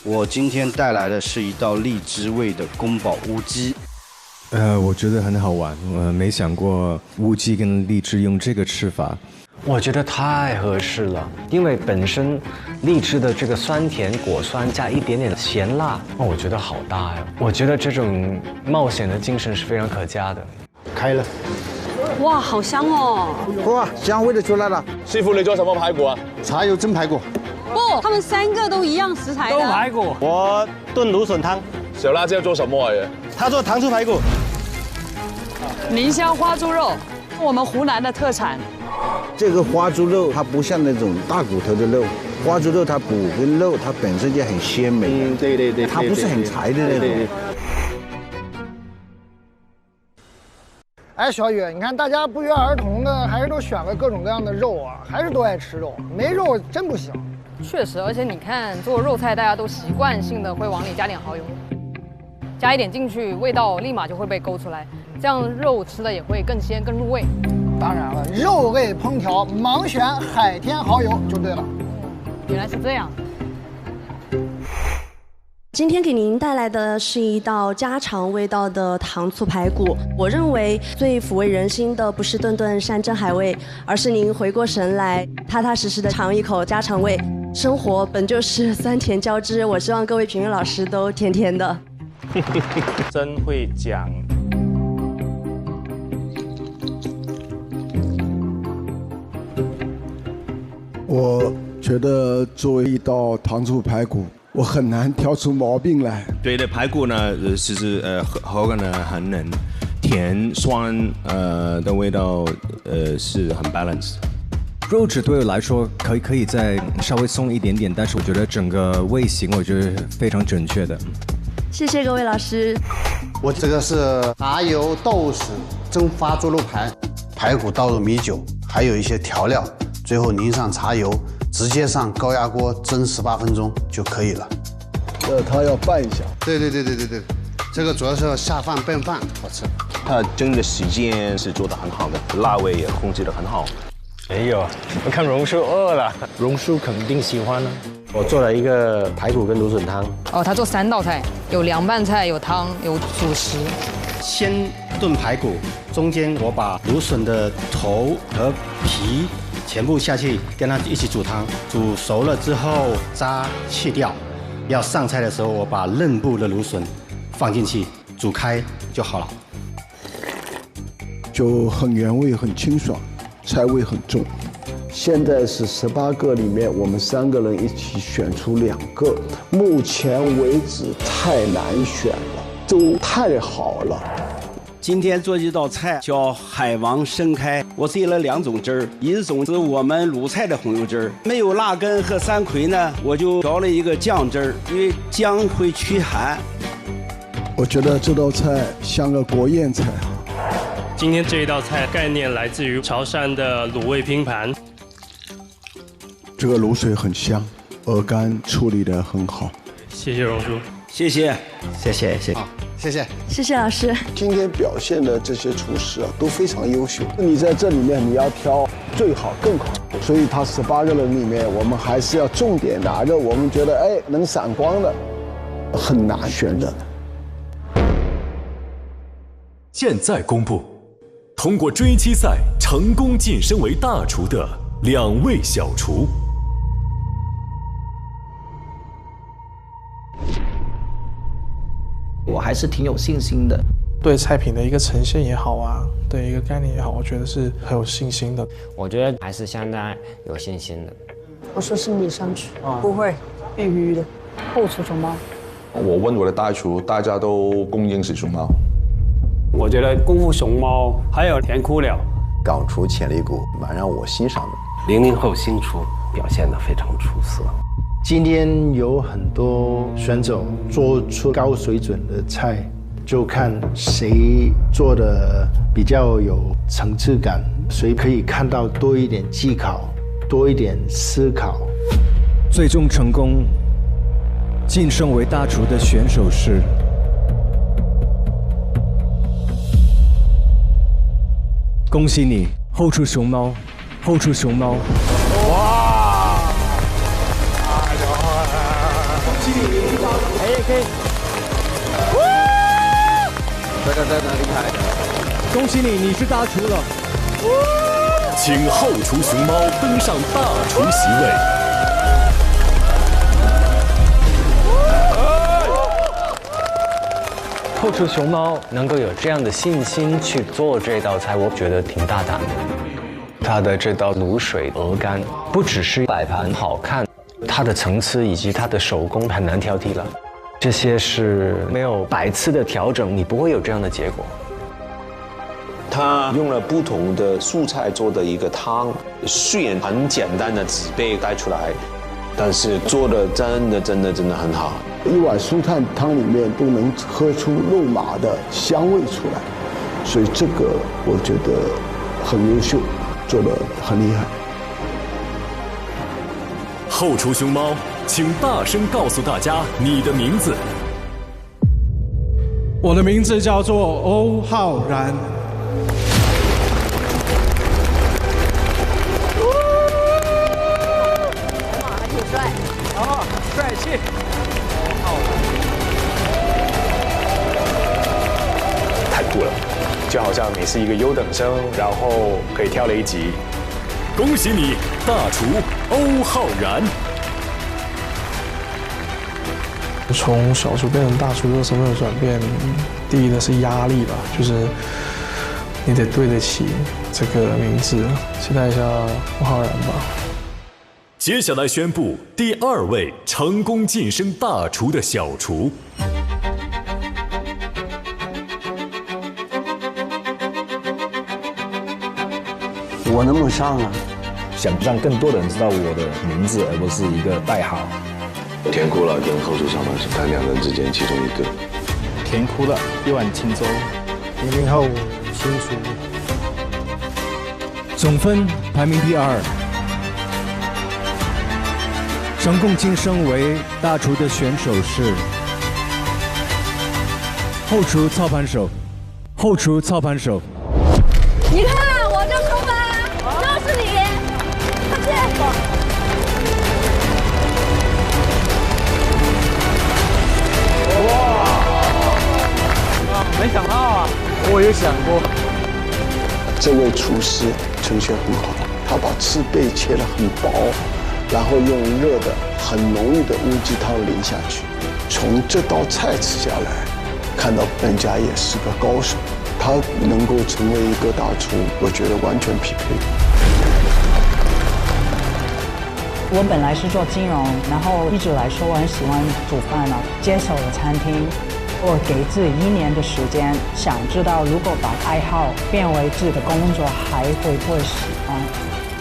我今天带来的是一道荔枝味的宫保乌鸡。我觉得很好玩，我没想过乌鸡跟荔枝用这个吃法。我觉得太合适了，因为本身荔枝的这个酸甜果酸加一点点咸辣，我觉得好搭呀。我觉得这种冒险的精神是非常可嘉的。开了。哇，好香哦！哇，香味的出来了。师傅，你做什么排骨啊？茶油蒸排骨。不，他们3个都一样食材的。都排骨。我炖芦笋汤。小辣椒做什么啊？他做糖醋排骨。宁乡花猪肉，我们湖南的特产。这个花猪肉它不像那种大骨头的肉，花猪肉它骨跟肉它本身就很鲜美。对，它不是很柴的那种。哎，小雨，你看大家不约而同的，还是都选了各种各样的肉啊，还是都爱吃肉，没肉真不行。确实，而且你看做肉菜，大家都习惯性的会往里加点蚝油，加一点进去，味道立马就会被勾出来，这样肉吃的也会更鲜更入味。当然了，肉类烹调盲选海天蚝油就对了。原来是这样。今天给您带来的是一道家常味道的糖醋排骨。我认为最抚慰人心的不是顿顿山珍海味，而是您回过神来，踏踏实实的尝一口家常味。生活本就是酸甜交织，我希望各位评委老师都甜甜的。真会讲。我觉得作为一道糖醋排骨，我很难挑出毛病来。对的，排骨呢，其实口感呢很嫩，甜酸的味道是很 balance。肉质对我来说可以再稍微松一点点，但是我觉得整个味型我觉得非常准确的。谢谢各位老师。我这个是麻油豆豉蒸发猪肉排，排骨倒入米酒，还有一些调料，最后淋上茶油，直接上高压锅蒸18分钟就可以了。它要拌一下。对，这个主要是下饭拌饭好吃。它蒸的时间是做得很好的，辣味也控制得很好。哎呦，我看榕树饿了，榕树肯定喜欢呢。我做了一个排骨跟芦笋汤。哦，他做3道菜，有凉拌菜，有汤，有主食。先炖排骨，中间我把芦笋的头和皮全部下去跟它一起煮汤，煮熟了之后渣去掉。要上菜的时候，我把嫩部的芦笋放进去，煮开就好了。就很原味，很清爽，菜味很重。现在是18个里面，我们3个人一起选出2个。目前为止太难选了，都太好了。今天做这道菜叫海王生开，我兑了2种汁儿，一种是我们鲁菜的红油汁儿，没有辣根和山葵呢，我就调了一个酱汁儿，因为姜会驱寒。我觉得这道菜像个国宴菜。今天这一道菜概念来自于潮汕的卤味拼盘。这个卤水很香，鹅肝处理得很好。谢谢榕叔，谢谢。谢谢。谢谢老师。今天表现的这些厨师啊都非常优秀，你在这里面你要挑最好更好，所以他18个人里面，我们还是要重点拿个我们觉得能闪光的，很难选的。现在公布，通过追妻赛成功晋升为大厨的2位小厨。我还是挺有信心的，对菜品的一个呈现也好啊，对一个概念也好，我觉得是很有信心的。我觉得还是相当有信心的。我说是你上去，不会，必须的。后厨熊猫，我问我的大厨，大家都公认是熊猫。我觉得功夫熊猫还有甜哭了，港厨潜力股蛮让我欣赏的。00后新厨表现得非常出色。今天有很多选手做出高水准的菜，就看谁做的比较有层次感，谁可以看到多一点技巧，多一点思考。最终成功晋升为大厨的选手是恭喜你，后厨熊猫，后厨熊猫。哇！可以。大家在哪里拍？恭喜你，你是大厨了。请后厨熊猫登上大厨席位。后厨熊猫能够有这样的信心去做这道菜，我觉得挺大胆的。它的这道卤水鹅肝不只是摆盘好看，它的层次以及它的手工很难挑剔了。这些是没有100次的调整，你不会有这样的结果。他用了不同的素菜做的一个汤，虽然很简单的只被带出来，但是做的真的很好。一碗蔬菜汤里面都能喝出肉麻的香味出来，所以这个我觉得很优秀，做得很厉害。后厨熊猫，请大声告诉大家你的名字。我的名字叫做欧浩然。还挺帅，哦，帅气。太酷了，就好像你是一个优等生，然后可以跳了1级。恭喜你，大厨欧浩然。从小厨变成大厨这个身份的转变，第一呢是压力吧，就是你得对得起这个名字。期待一下欧浩然吧。接下来宣布第2位成功晋升大厨的小厨。我能不能上啊？想让更多的人知道我的名字，而不是一个代号。甜苦了跟后厨操盘手，看2人之间其中一个。甜苦了一碗清粥。00后新厨。总分排名第2，成功晋升为大厨的选手是后厨操盘手。后厨操盘手。你看，我就说吧，就是你，快去！哇，没想到啊！我有想过，这位厨师程序很好，他把翅背切得很薄，然后用热的、很浓郁的乌鸡汤淋下去。从这道菜吃下来，看到人家也是个高手，他能够成为一个大厨，我觉得完全匹配。我本来是做金融，然后一直来说我很喜欢煮饭啊，接手了餐厅。我给自己1年的时间，想知道如果把爱好变为自己的工作，还会不会喜欢？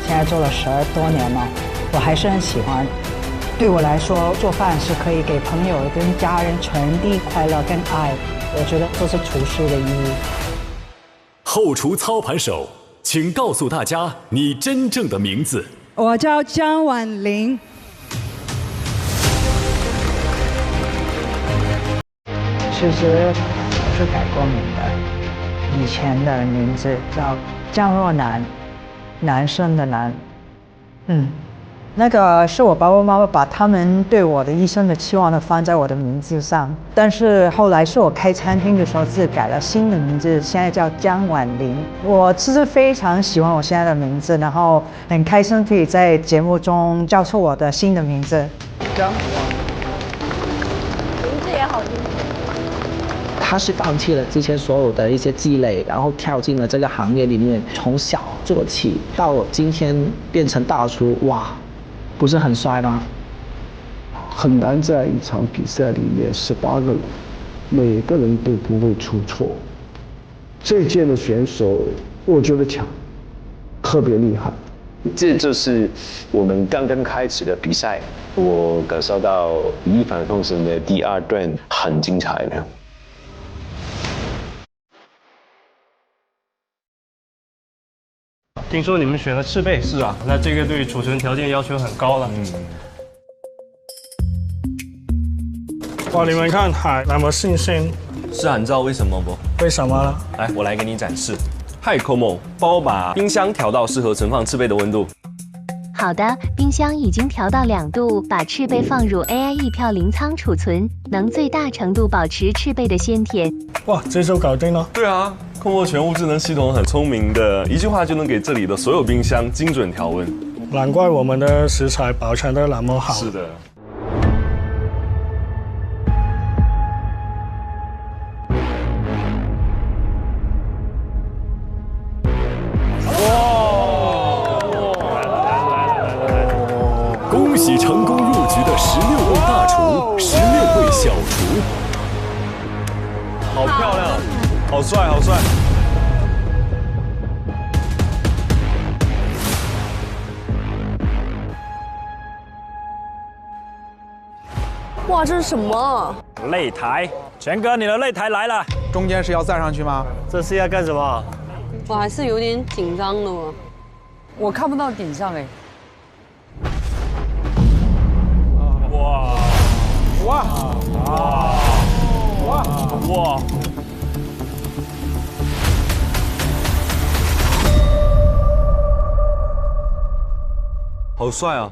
现在做了12多年了，我还是很喜欢。对我来说，做饭是可以给朋友跟家人传递快乐跟爱，我觉得这是厨师的意义。后厨操盘手，请告诉大家你真正的名字。我叫张婉玲。其实我是改过名的，以前的名字叫江若楠，男生的男。那个是我爸爸妈妈把他们对我的一生的期望呢放在我的名字上，但是后来是我开餐厅的时候自己改了新的名字，现在叫江婉玲。我其实非常喜欢我现在的名字，然后很开心可以在节目中叫出我的新的名字。江，名字也好听。他是放弃了之前所有的一些积累，然后跳进了这个行业里面，从小做起，到今天变成大厨，哇，不是很帅吗？很难在一场比赛里面18个人，每个人都不会出错。这届的选手我觉得强，特别厉害。这就是我们刚刚开始的比赛，我感受到一帆风顺的第2段很精彩的。听说你们选了赤贝，是啊，那这个对储存条件要求很高了。哇，你们看海那么新鲜，是啊，你知道为什么不？为什么呢？来，我来给你展示。嗨 Como， 帮我把冰箱调到适合存放赤贝的温度。好的，冰箱已经调到2度，把赤贝放入 AIE 票临仓储存，能最大程度保持赤贝的鲜甜。哇，这就搞定了。对啊，Como全屋智能系统很聪明的，一句话就能给这里的所有冰箱精准调温。难怪我们的食材保存得那么好。是的。恭喜成功入局的16位大厨，16位小厨。好漂亮，好帅，好帅！哇，这是什么？擂台，全哥，你的擂台来了。中间是要站上去吗？这是要干什么？我还是有点紧张的哦。我看不到顶上哎。哇！哇！哇！哇！好帅啊！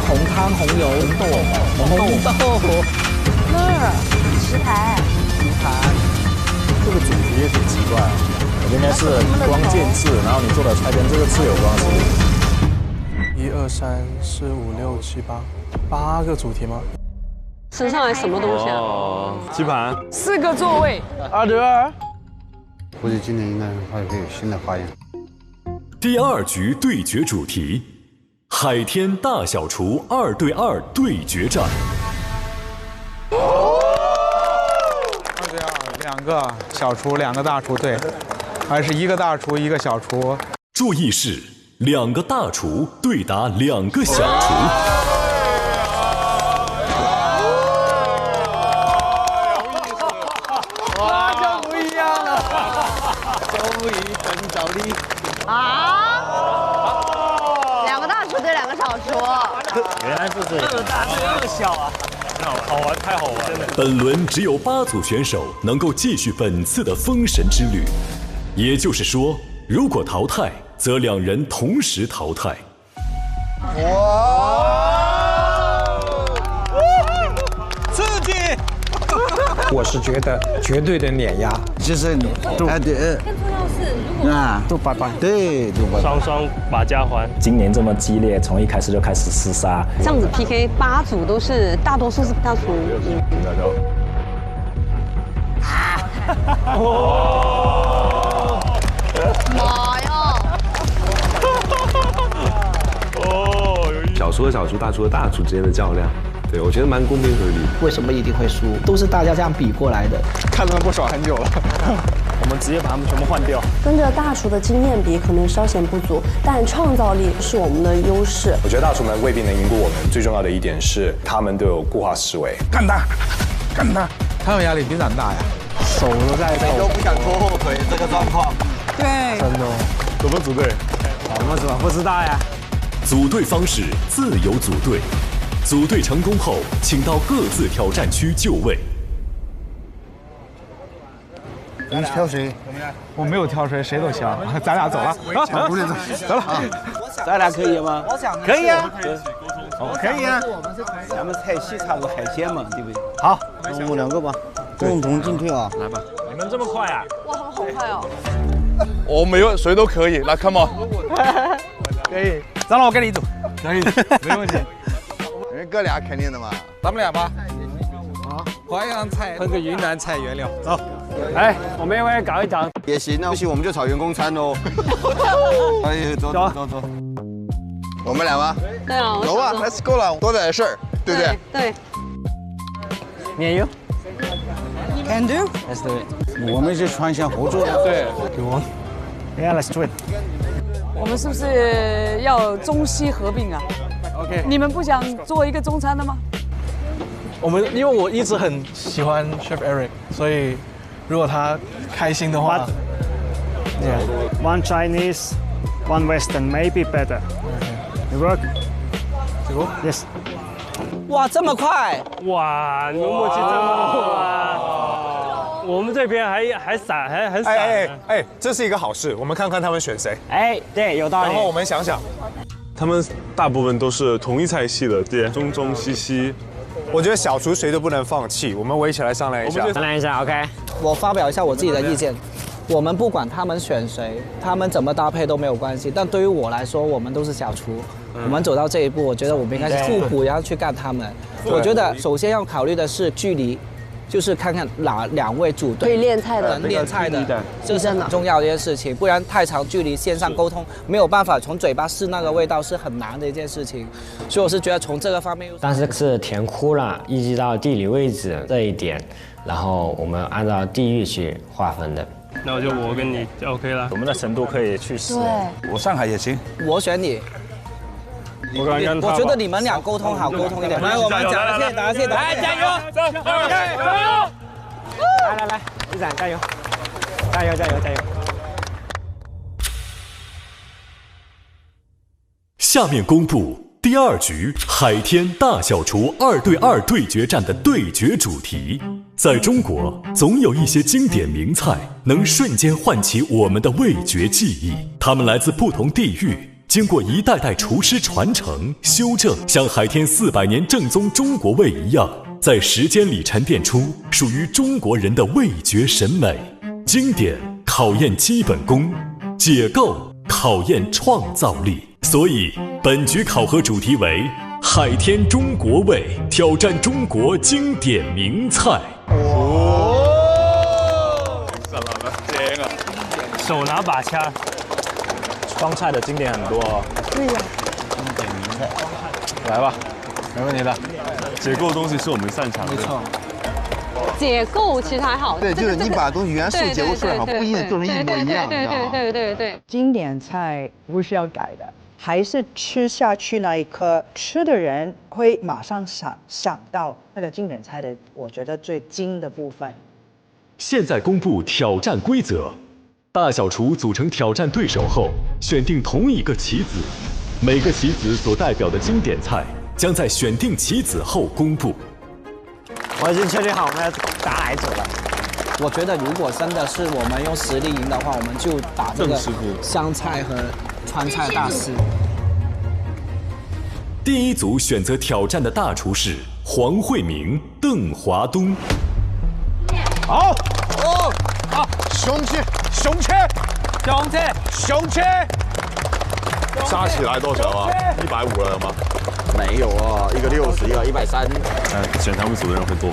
红汤、红油、红豆，那儿石台。这个主题也挺奇怪啊。我应该是关键字，然后你做的菜跟这个字有关系。1、2、3、4、5、6、7、8，8个主题吗？身上还什么东西啊？哦，棋盘4个座位2对2。估计今年应该会有新的花样。第2局对决主题：海天大小厨2对2对决战。2对2，2个小厨，2个大厨，对，还是1个大厨1个小厨。注意是2个大厨对打2个小厨。哇，这不一样了，周不宜很着力啊！2个大厨对2个小厨，原来是这样，这么大这么小啊，好玩，太好玩了。本轮只有8组选手能够继续本次的封神之旅，也就是说，如果淘汰，则2人同时淘汰。刺激！我是觉得绝对的碾压，就是对，更重要是如果都8段，对，都8段，双把家还。今年这么激烈，从一开始就开始厮杀，这样子 PK 8组都是大多数是大厨赢。妈呀！小厨和小厨、大厨和大厨之间的较量，对我觉得蛮公平合理。为什么一定会输？都是大家这样比过来的。看他们不爽很久了。我们直接把他们全部换掉。跟着大厨的经验比，可能稍显不足，但创造力是我们的优势。我觉得大厨们未必能赢过我们，最重要的一点是他们都有固化思维。干他，干他！他们压力比咱大呀，手都在抖，谁都不想拖后腿，这个状况。对，真的。怎么组队？我们怎么不知道呀？组队方式自由组队，组队成功后，请到各自挑战区就位。你挑谁？我没有挑谁，谁都行。咱俩走了，走了。咱俩可以吗？可以啊，可以啊。咱们菜系差不多，海鲜嘛，对不对？好，我们2个吧，共同进退啊。来吧。你们这么快啊？哇，好快哦！我没有，谁都可以。来 ，come on。可以，张老，我跟你一组。可以，没问题。人哥俩肯定的嘛。咱们俩吧。啊，淮扬菜混个云南菜原料，走。哎，我们一会儿搞一场也行，那不行我们就炒员工餐喽。哎，走。我们俩吧。对啊。走吧 ，Let's go 了，多点事儿，对不对？对。免油。Can do. Let's do it. 我们是川湘合作的。对。给我。Yeah, let's do it. 我们是不是要中西合并啊 ？OK。你们不想做一个中餐的吗？因为我一直很喜欢 Chef Eric， 所以如果他开心的话 ，Yeah, one Chinese, one Western, maybe better. You work? Yes. 哇，这么快！哇，你们默契这么好啊！我们这边还散，还散。哎，这是一个好事，我们看看他们选谁。哎，对，有道理。然后我们想想，他们大部分都是同一菜系的，对，中西西。我觉得小厨谁都不能放弃，我们围起来商量一下。商量一下 ，OK。我发表一下我自己的意见，我们不管他们选谁，他们怎么搭配都没有关系。但对于我来说，我们都是小厨，我们走到这一步，我觉得我们应该是互补，然后去干他们。我觉得首先要考虑的是距离。就是看看哪2位组队可以练菜的，练菜的，这是很重要的一件事情。不然太长距离线上沟通没有办法从嘴巴试那个味道是很难的一件事情。所以我是觉得从这个方面，但是是填窟了，依据到地理位置这一点，然后我们按照地域去划分的。那我跟你就 OK 了。我们的程度可以去试。对，我上海也行。我选你。我觉得你们俩沟通好，沟通一点。来，我们答谢，来加油，走，加油！来，一展加油，加油！下面公布第2局海天大小厨2对2对决战的对决主题。在中国，总有一些经典名菜能瞬间唤起我们的味觉记忆，它们来自不同地域。经过一代代厨师传承修正，像海天400年正宗中国味一样，在时间里沉淀出属于中国人的味觉审美。经典考验基本功，解构考验创造力。所以本局考核主题为海天中国味，挑战中国经典名菜。手拿把掐，川菜的经典很多哦。对呀。经典名菜，来吧，没问题的。解构的东西是我们擅长的。没错。解构其实还好，对，就是你把东西元素解构出来，不一定做成一模一样，对。经典菜不是要改的，还是吃下去那一刻，吃的人会马上想到那个经典菜的，我觉得最精的部分。现在公布挑战规则：大小厨组成挑战对手后，选定同一个棋子，每个棋子所代表的经典菜将在选定棋子后公布。我已经确定好我们要打哪一组了。我觉得如果真的是我们用实力赢的话，我们就打这个湘菜和川菜大师。第一组选择挑战的大厨是黄慧明、邓华东。好，雄起！加起来多少啊？150了吗？没有啊，一个60，一个130。选他们组的人会多。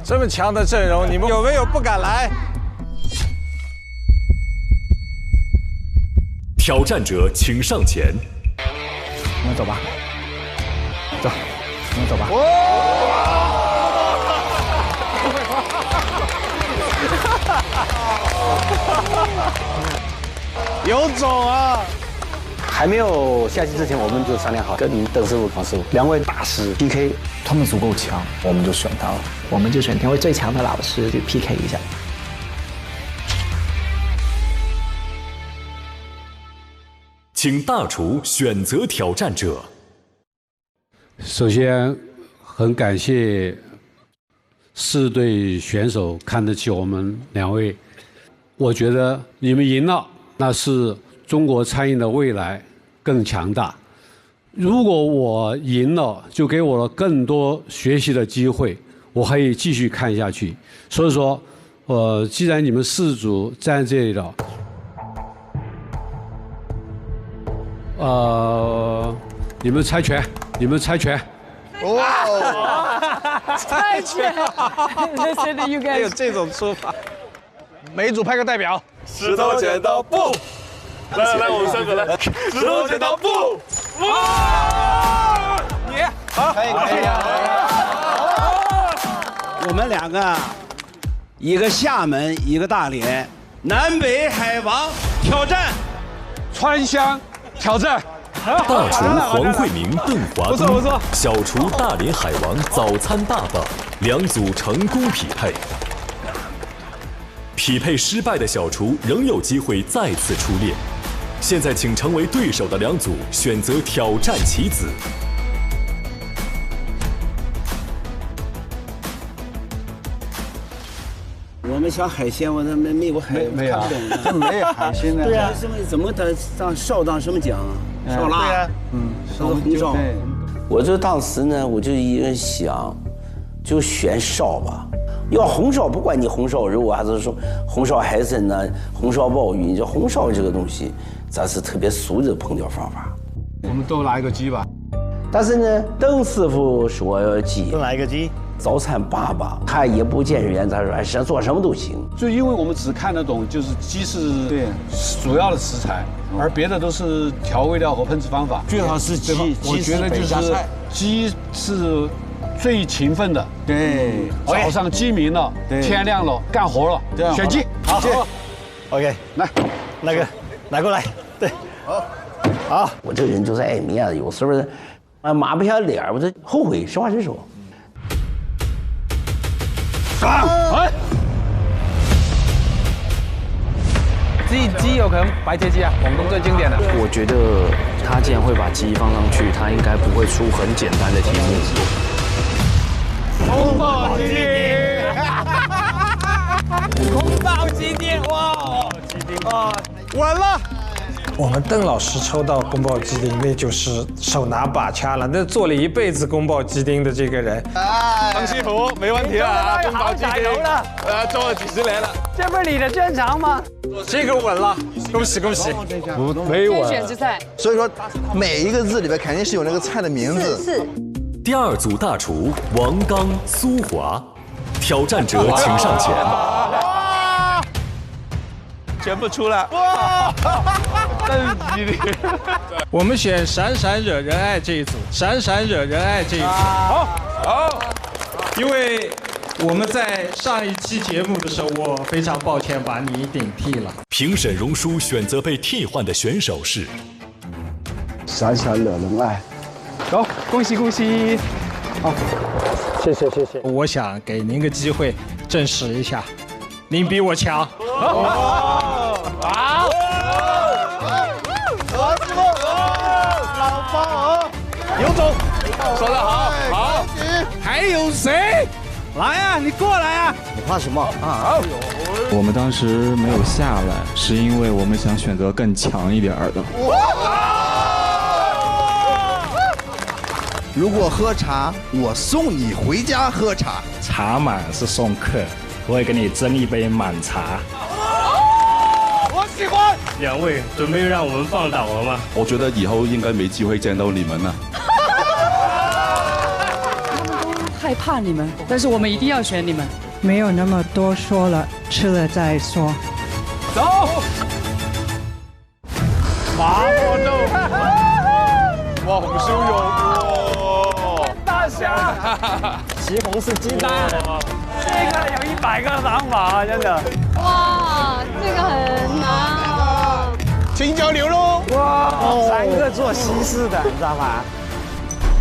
这么强的阵容，你们有没有不敢来？挑战者请上前。我们走吧，走，我们走吧。有种啊！还没有下棋之前，我们就商量好，跟邓师傅、黄师傅两位大师 PK， 他们足够强，我们就选他了。我们就选两位最强的老师去 PK 一下。请大厨选择挑战者。首先，很感谢4队选手看得起我们2位，我觉得你们赢了，那是中国餐饮的未来更强大。如果我赢了，就给我了更多学习的机会，我可以继续看下去。所以说，既然你们4组站这里了，你们猜拳。哇！猜拳还有这种说法。每组派个代表。石头剪刀布。来，我们3个来。石头剪刀布。哇！你好，可以。我们2个，一个厦门，一个大连，南北海王挑战，川湘挑战。大厨黄慧明、邓华东，小厨大连海王早餐爸爸，2组成功匹配。匹配失败的小厨仍有机会再次出列。现在请成为对手的2组选择挑战棋子。我们小海鲜，我这没有海，没有，这没有海鲜的。对啊，怎么他当少当什么奖？烧腊。对啊，烧红烧。我就当时呢，我就一个想，就选烧吧。要红烧，不管你红烧肉还是说红烧海参呢，红烧鲍鱼，你就红烧这个东西，咱是特别俗的烹调方法。我们都拿一个鸡吧。但是呢，邓师傅说要鸡，都拿一个鸡。早餐爸爸他也不见人，他说想做什么都行。就因为我们只看得懂，就是鸡是主要的食材，而别的都是调味料和烹制方法。最好是鸡，我觉得就是鸡是最勤奋的。对，早上鸡鸣了，天亮了，干活了，选鸡。好 ，OK， 来，那个拿过来，对，好。我这个人就是爱面子，有时候抹不下脸，我这后悔，实话实说。鸡有可能白切鸡啊，广东最经典的。我觉得他既然会把鸡放上去，他应该不会出很简单的题目。宫保鸡丁，宫保鸡丁，哇，鸡丁啊，稳了，我们邓老师抽到宫保鸡丁，那就是手拿把掐了，那做了一辈子宫保鸡丁的这个人。张西湖没问题啊，宫保鸡丁做了几10年了。这不是你的专长吗？这个稳了，恭喜恭喜！没稳。选之菜，所以说每一个字里边肯定是有那个菜的名字。是。第2组大厨王刚、苏华，挑战者请上前。全部出了。哇！真犀利。我们选闪闪惹人爱这一组，闪闪惹人爱这一组。好。因为我们在上一期节目的时候，我非常抱歉把你顶替了。评审荣叔选择被替换的选手是闪闪惹人爱。走，恭喜恭喜！好，谢谢谢谢。我想给您个机会证实一下，您比我强。好，老方尤总说得好，好，还有谁？来呀，你过来呀！你怕什么啊？我们当时没有下来，是因为我们想选择更强一点的。如果喝茶，我送你回家喝茶。茶满是送客，我会给你斟一杯满茶。我喜欢。2位准备让我们放倒了吗？我觉得以后应该没机会见到你们了。害怕你们，但是我们一定要选你们。没有那么多说了，吃了再说。走。麻婆豆腐。哇，红烧肉，大虾，西红柿鸡蛋，这个有100个方法，真的。哇，这个很难啊。青椒牛肉，哇，3个做西式的，你知道吗？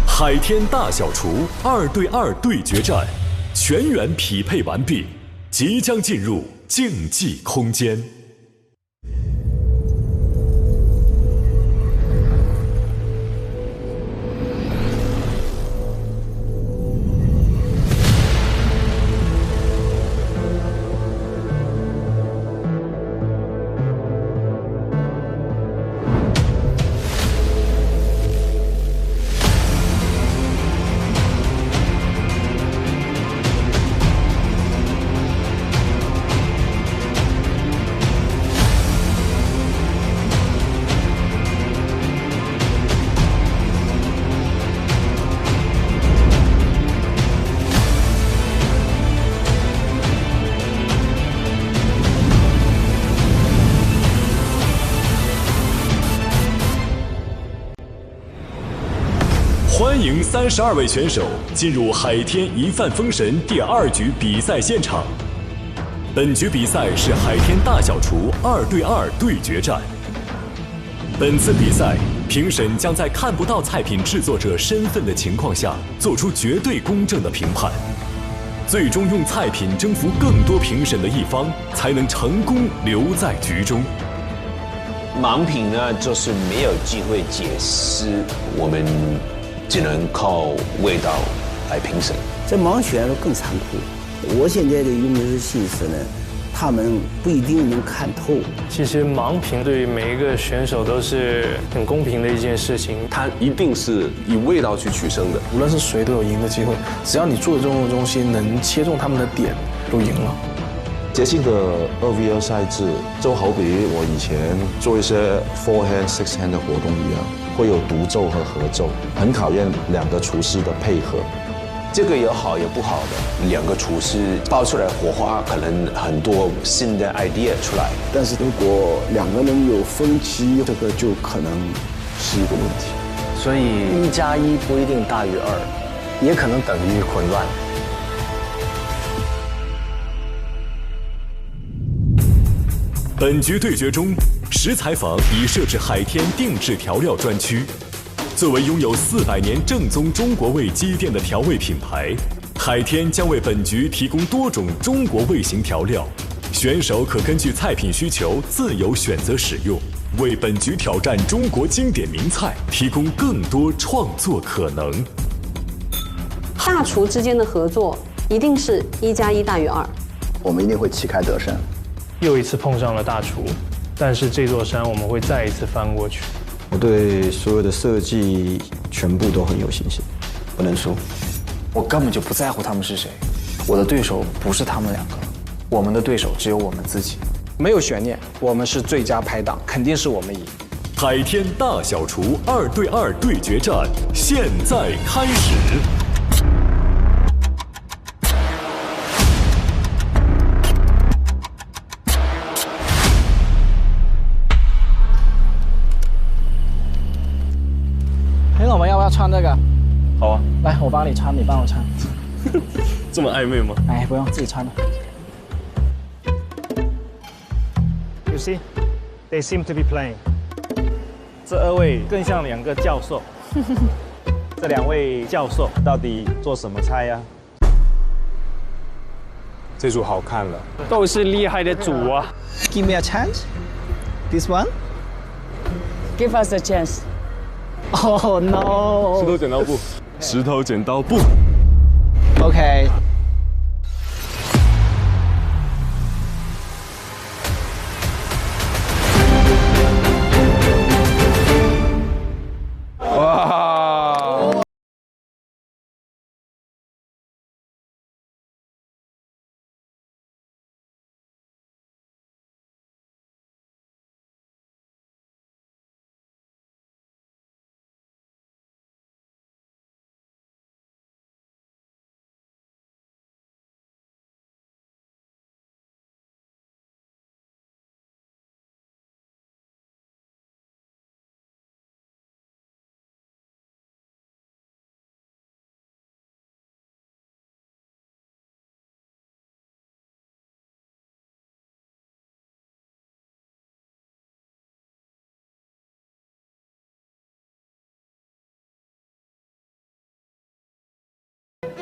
海天大小厨2对2对决战，全员匹配完毕，即将进入竞技空间。欢迎32位选手进入海天一饭封神第2局比赛现场。本局比赛是海天大小厨2对2对决战。本次比赛，评审将在看不到菜品制作者身份的情况下，做出绝对公正的评判。最终用菜品征服更多评审的一方，才能成功留在局中。盲品呢，就是没有机会解释，我们只能靠味道来评审。在盲选更残酷。我现在的用的是心思呢，他们不一定能看透。其实盲评对于每一个选手都是很公平的一件事情，它一定是以味道去取胜的。无论是谁都有赢的机会，只要你做的这种东西能切中他们的点，都赢了。这次的2v2赛制，就好比我以前做一些 forehand、sixhand 的活动一样，会有独奏和合奏，很考验2个厨师的配合。这个有好有不好的，2个厨师爆出来火花，可能很多新的 idea 出来。但是如果2个人有分歧，这个就可能是一个问题。所以1+1不一定大于2，也可能等于混乱。本局对决中，食材坊已设置海天定制调料专区。作为拥有400年正宗中国味鸡店的调味品牌，海天将为本局提供多种中国味型调料，选手可根据菜品需求自由选择使用，为本局挑战中国经典名菜提供更多创作可能。大厨之间的合作一定是1+1大于2，我们一定会旗开得胜。又一次碰上了大厨，但是这座山我们会再一次翻过去。我对所有的设计全部都很有信心，不能输。我根本就不在乎他们是谁，我的对手不是他们两个，我们的对手只有我们自己。没有悬念，我们是最佳拍档，肯定是我们赢。海天大小厨2对2对决战现在开始。黑总，我们要不要穿这个？好啊，来，我帮你穿，你帮我穿。这么暧昧吗？哎，不用，自己穿的。You see, they seem to be playing. 这2位更像2个教授。这2位教授到底做什么菜呀？这组好看了，都是厉害的组啊。Give me a chance. This one. Give us a chance. Oh no. 石头剪刀布，石头剪刀布。OK。哇！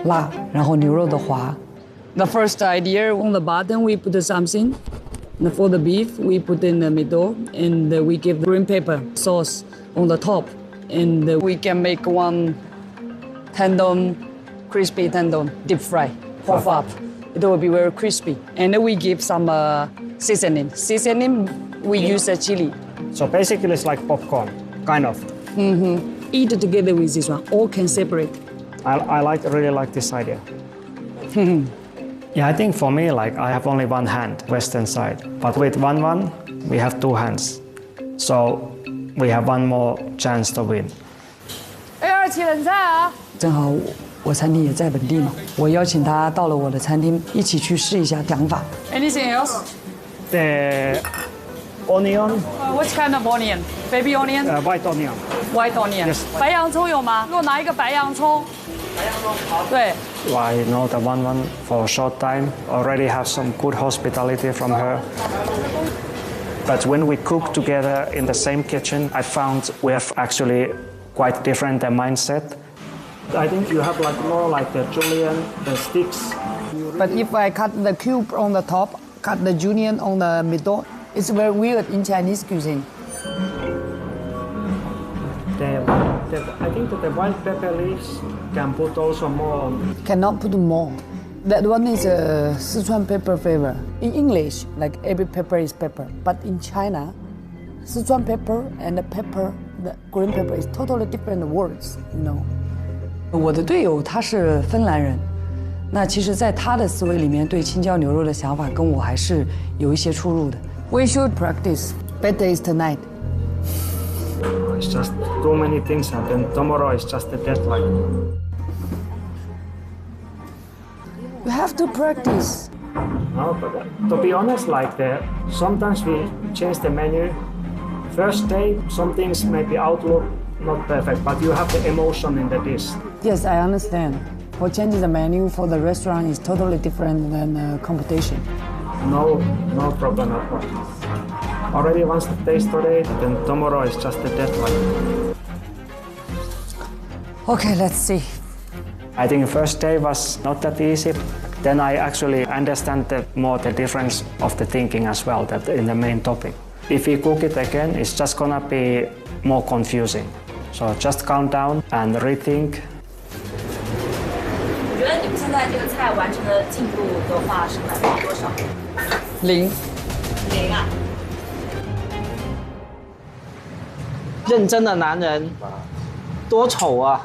辣，然后牛肉的滑。The first idea on the bottom we put something. And for the beef we put in the middle, and we give green pepper sauce on the top, and we can make one tendon, crispy tendon, deep fry, puff up. It will be very crispy. And then we give some seasoning. Seasoning we use a chili. So basically it's like popcorn, kind of. Eat it together with this one. All can separate. I really like this idea. Yeah, I think for me, like I have only one hand, western side. But with 1-1, we have 2 hands. So we have one more chance to win. A27冷菜啊！正好我餐厅也在本地嘛，我邀请他到了我的餐厅，一起去试一下讲法。Anything else? The onion. What kind of onion? Baby onion? White onion. White onion. Yes. 白洋葱有吗？给我拿一个白洋葱。白洋葱好。对。I know the 1-1 for a short time. Already have some good hospitality from her. But when we cook together in the same kitchen, I found we have actually quite different mindset. I think you have like more like the julienne, the sticks. But if I cut the cube on the top, cut the julienne on the middle, it's very weird in Chinese cuisine. I think that the white pepper leaves can put also more. Cannot put more. That one is a Sichuan pepper flavor. In English, like every pepper is pepper. But in China, Sichuan pepper and the pepper, the green pepper is totally different words, you know. 我的队友他是芬兰人，那其实在他的思维里面对青椒牛肉的想法跟我还是有一些出入的。We should practice. Better is tonight. It's just too many things, and then tomorrow is just the deadline. You have to practice. No, but to be honest, like sometimes we change the menu. First day, some things maybe outlook not perfect, but you have the emotion in the dish. Yes, I understand. For changing the menu for the restaurant is totally different than competition. No problem at all. Already once the taste today, then tomorrow is just the deadline. Okay, let's see. I think first day was not that easy. Then I actually understand more the difference of the thinking as well, that in the main topic. If we cook it again, it's just gonna be more confusing. So just calm down and rethink. 你觉得你们现在这个菜完成的进度的话是多少？0。0啊。认真的男人，多丑啊！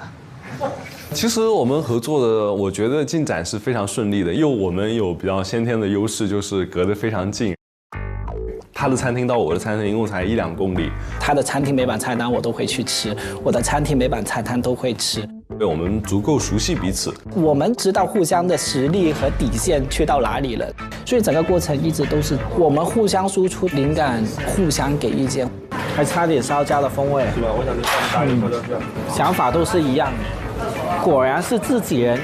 其实我们合作的，我觉得进展是非常顺利的，因为我们有比较先天的优势，就是隔得非常近。他的餐厅到我的餐厅一共才1-2公里，他的餐厅每版菜单我都会去吃，我的餐厅每版菜单都会吃。我们足够熟悉彼此，我们知道互相的实力和底线去到哪里了，所以整个过程一直都是我们互相输出灵感，互相给意见，还差点稍加了风味，是吧？我想想法都是一样的，果然是自己人。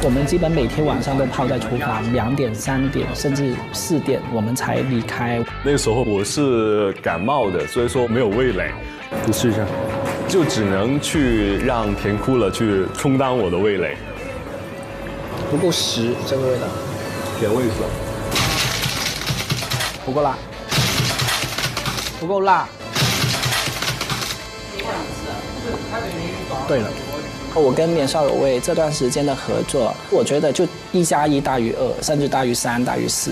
我们基本每天晚上都泡在厨房，2点、3点，甚至4点，我们才离开。那个时候我是感冒的，所以说没有味蕾。你试一下，就只能去让甜哭了去充当我的味蕾。不够实，这个味道。原味是吧？不够辣，不够辣。对了。我跟年少有为这段时间的合作，我觉得就1+1大于2，甚至大于3、大于4。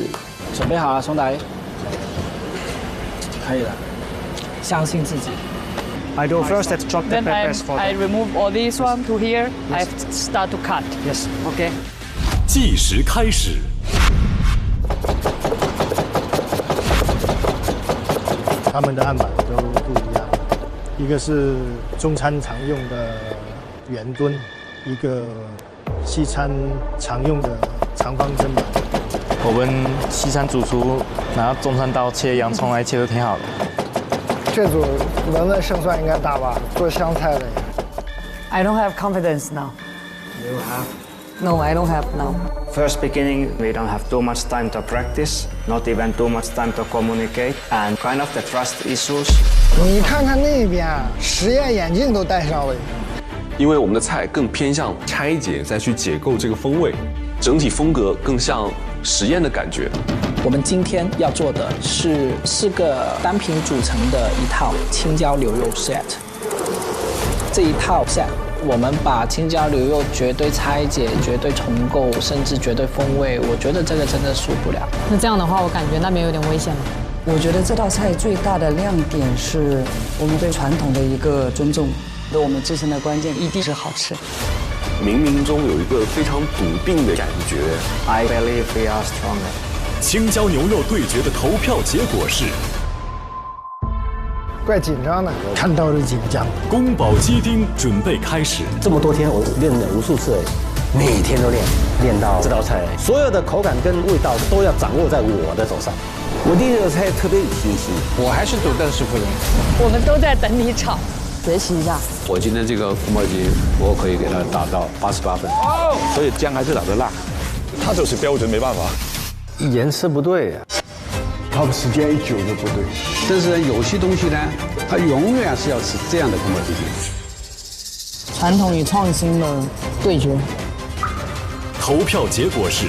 准备好了，兄弟，可以了，相信自己。I do first. Let's chop the Then peppers for I remove all this one to here. I start to cut. Yes. Okay. 计时开始。他们的案板都不一样，一个是中餐常用的圆墩，一个西餐常用的长方砧板。我们西餐主厨拿中餐刀切洋葱来切得挺好的。这组文文胜算应该大吧？做湘菜的。I don't have confidence now. You have? No, I don't have now. First beginning, we don't have too much time to practice, not even too much time to communicate, and kind of the trust issues. 你看看那边，实验眼镜都戴上了。因为我们的菜更偏向拆解，再去解构这个风味，整体风格更像实验的感觉。我们今天要做的是4个单品组成的一套青椒牛肉 set。这一套 set， 我们把青椒牛肉绝对拆解、绝对重构，甚至绝对风味，我觉得这个真的输不了。那这样的话，我感觉那边有点危险了。我觉得这道菜最大的亮点是我们对传统的一个尊重。对我们自身的关键一定是好吃。冥冥中有一个非常笃定的感觉。I believe we are stronger。青椒牛肉对决的投票结果是。怪紧张的，看到是紧张。宫保鸡丁准备开始。这么多天我练了无数次，每天都练到这道菜所有的口感跟味道都要掌握在我的手上。我第一道菜特别有信心，我还是赌邓师傅赢。我们都在等你炒。学习一下。我今天这个宫保鸡，我可以给它打到88分，所以姜还是老的辣。它就是标准，没办法。颜色不对呀，泡的时间一久就不对。但是有些东西呢，它永远是要吃这样的宫保鸡丁。传统与创新的对决。投票结果是。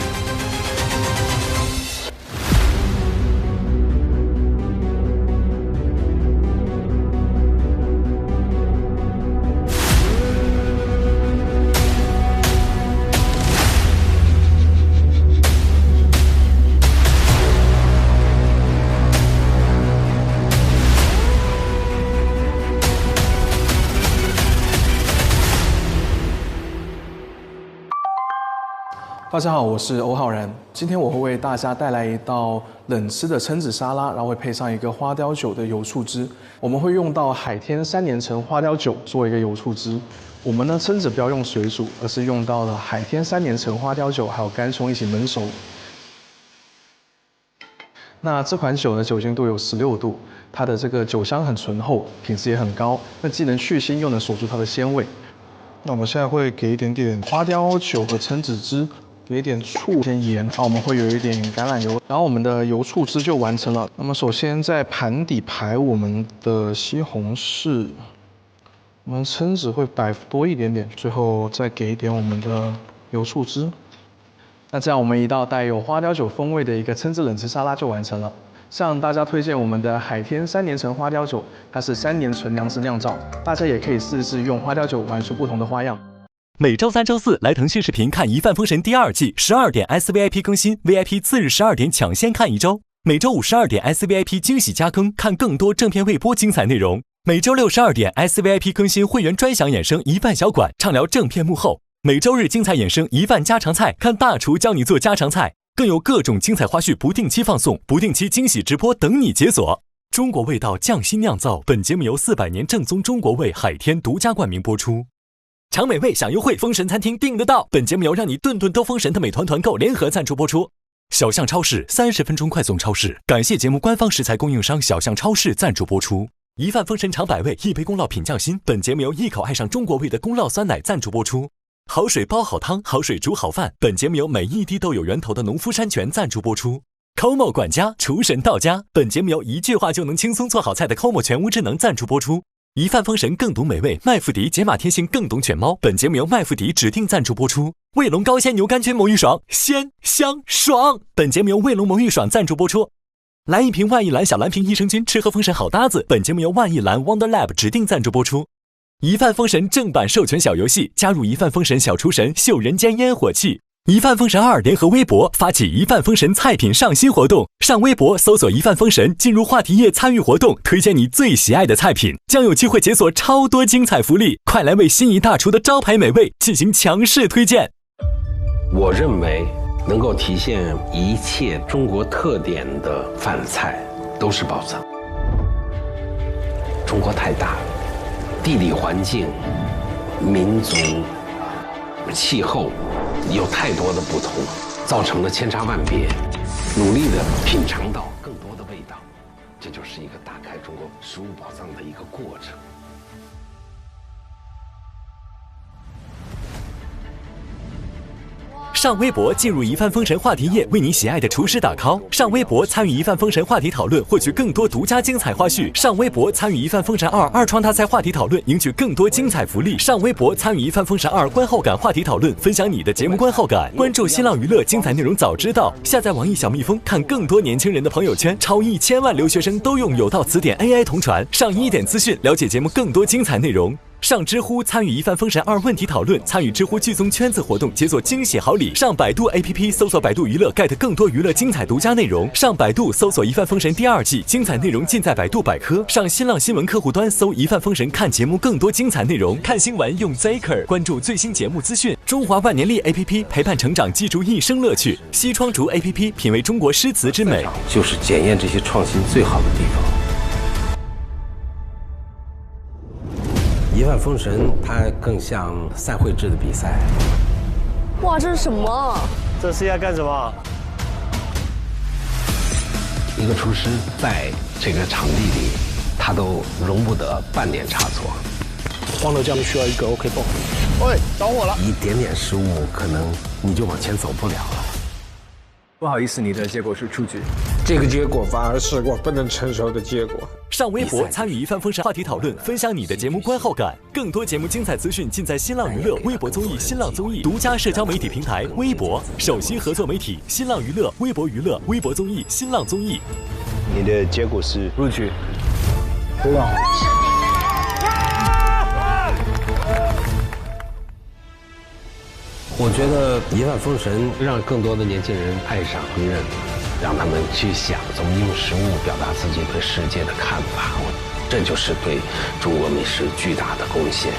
大家好，我是欧浩然。今天我会为大家带来一道冷吃的蛏子沙拉，然后会配上一个花雕酒的油醋汁。我们会用到海天3年陈花雕酒做一个油醋汁。我们呢蛏子不要用水煮，而是用到了海天3年陈花雕酒还有干葱一起焖熟。那这款酒呢酒精度有16度，它的这个酒香很醇厚，品质也很高。那既能去腥又能锁住它的鲜味。那我们现在会给一点点花雕酒和蛏子汁。给一点醋，先盐，然后我们会有一点橄榄油，然后我们的油醋汁就完成了。那么首先在盘底排我们的西红柿，我们蛏子会摆多一点点，最后再给一点我们的油醋汁。那这样我们一道带有花雕酒风味的一个蛏子冷吃沙拉就完成了。向大家推荐我们的海天3年陈花雕酒，它是3年纯粮食酿造，大家也可以试试用花雕酒玩出不同的花样。每周3、周4来腾讯视频看《一帆风神》第2季，12点 SVIP 更新 ，VIP 次日12点抢先看1周。每周5 12点 SVIP 惊喜加更，看更多正片未播精彩内容。每周6 12点 SVIP 更新会员专享衍生一饭小馆，畅聊正片幕后。每周日精彩衍生一饭家常菜，看大厨教你做家常菜，更有各种精彩花絮不定期放送，不定期惊喜直播等你解锁。中国味道匠心酿造，本节目由400年正宗中国味海天独家冠名播出。尝美味享优惠，封神餐厅订得到。本节目由让你顿顿都封神的美团团购联合赞助播出。小象超市30分钟快送超市，感谢节目官方食材供应商小象超市赞助播出。一饭封神尝百味，一杯宫酪品匠心。本节目由一口爱上中国味的宫酪酸奶赞助播出。好水煲好汤，好水煮好饭。本节目由每一滴都有源头的农夫山泉赞助播出。Como 管家厨神到家，本节目由一句话就能轻松做好菜的 Como 全屋智能赞助播出。一饭封神更懂美味，麦麸迪解码天性更懂犬猫，本节目由麦麸迪指定赞助播出。卫龙高鲜牛肝菌魔芋爽，鲜香爽，本节目由卫龙魔芋爽赞助播出。来一瓶万益蓝小蓝瓶益生菌，吃喝封神好搭子，本节目由万益蓝 Wonder Lab 指定赞助播出。一饭封神正版授权小游戏，加入一饭封神小厨神秀人间烟火气。一饭封神2联合微博发起一饭封神菜品上新活动，上微博搜索一饭封神，进入话题页参与活动，推荐你最喜爱的菜品，将有机会解锁超多精彩福利，快来为心仪大厨的招牌美味进行强势推荐。我认为能够体现一切中国特点的饭菜都是宝藏。中国太大，地理环境、民族、气候有太多的不同，造成了千差万别。努力的品尝到更多的味道，这就是一个打开中国食物宝藏的一个过程。上微博进入一饭封神话题页，为你喜爱的厨师打 call。上微博参与一饭封神话题讨论，获取更多独家精彩花絮。上微博参与一饭封神2二创大赛话题讨论，赢取更多精彩福利。上微博参与一饭封神2观后感话题讨论，分享你的节目观后感。关注新浪娱乐，精彩内容早知道。下载网易小蜜蜂，看更多年轻人的朋友圈。超1000万留学生都用有道词典 AI 同传。上1点资讯，了解节目更多精彩内容。上知乎参与一饭封神2问题讨论，参与知乎剧综圈子活动，解锁惊喜好礼。上百度 APP 搜索百度娱乐 get 更多娱乐精彩独家内容。上百度搜索一饭封神第2季，精彩内容尽在百度百科。上新浪新闻客户端搜一饭封神，看节目更多精彩内容。看新闻用 Zaker， 关注最新节目资讯。中华万年历 APP 陪伴成长，记住一生乐趣。西窗竹 APP 品味中国诗词之美，就是检验这些创新最好的地方。一饭封神，它更像赛会制的比赛。哇，这是什么？这是要干什么？一个厨师在这个场地里，他都容不得半点差错。光头匠需要一个 OK 泵。喂，着火了！一点点失误，可能你就往前走不了了。不好意思，你的结果是出局。这个结果反而是我不能承受的结果。上微博参与一饭封神话题讨论，分享你的节目观后感。更多节目精彩资讯尽在新浪娱乐、微博综艺、新浪综艺独家社交媒体平台微博，首席合作媒体新浪娱乐、微博娱乐、微博综艺、新浪综艺。你的结果是录取。知道。我觉得一饭封神让更多的年轻人爱上烹饪，让他们去想怎么用食物表达自己对世界的看法，这就是对中国美食巨大的贡献。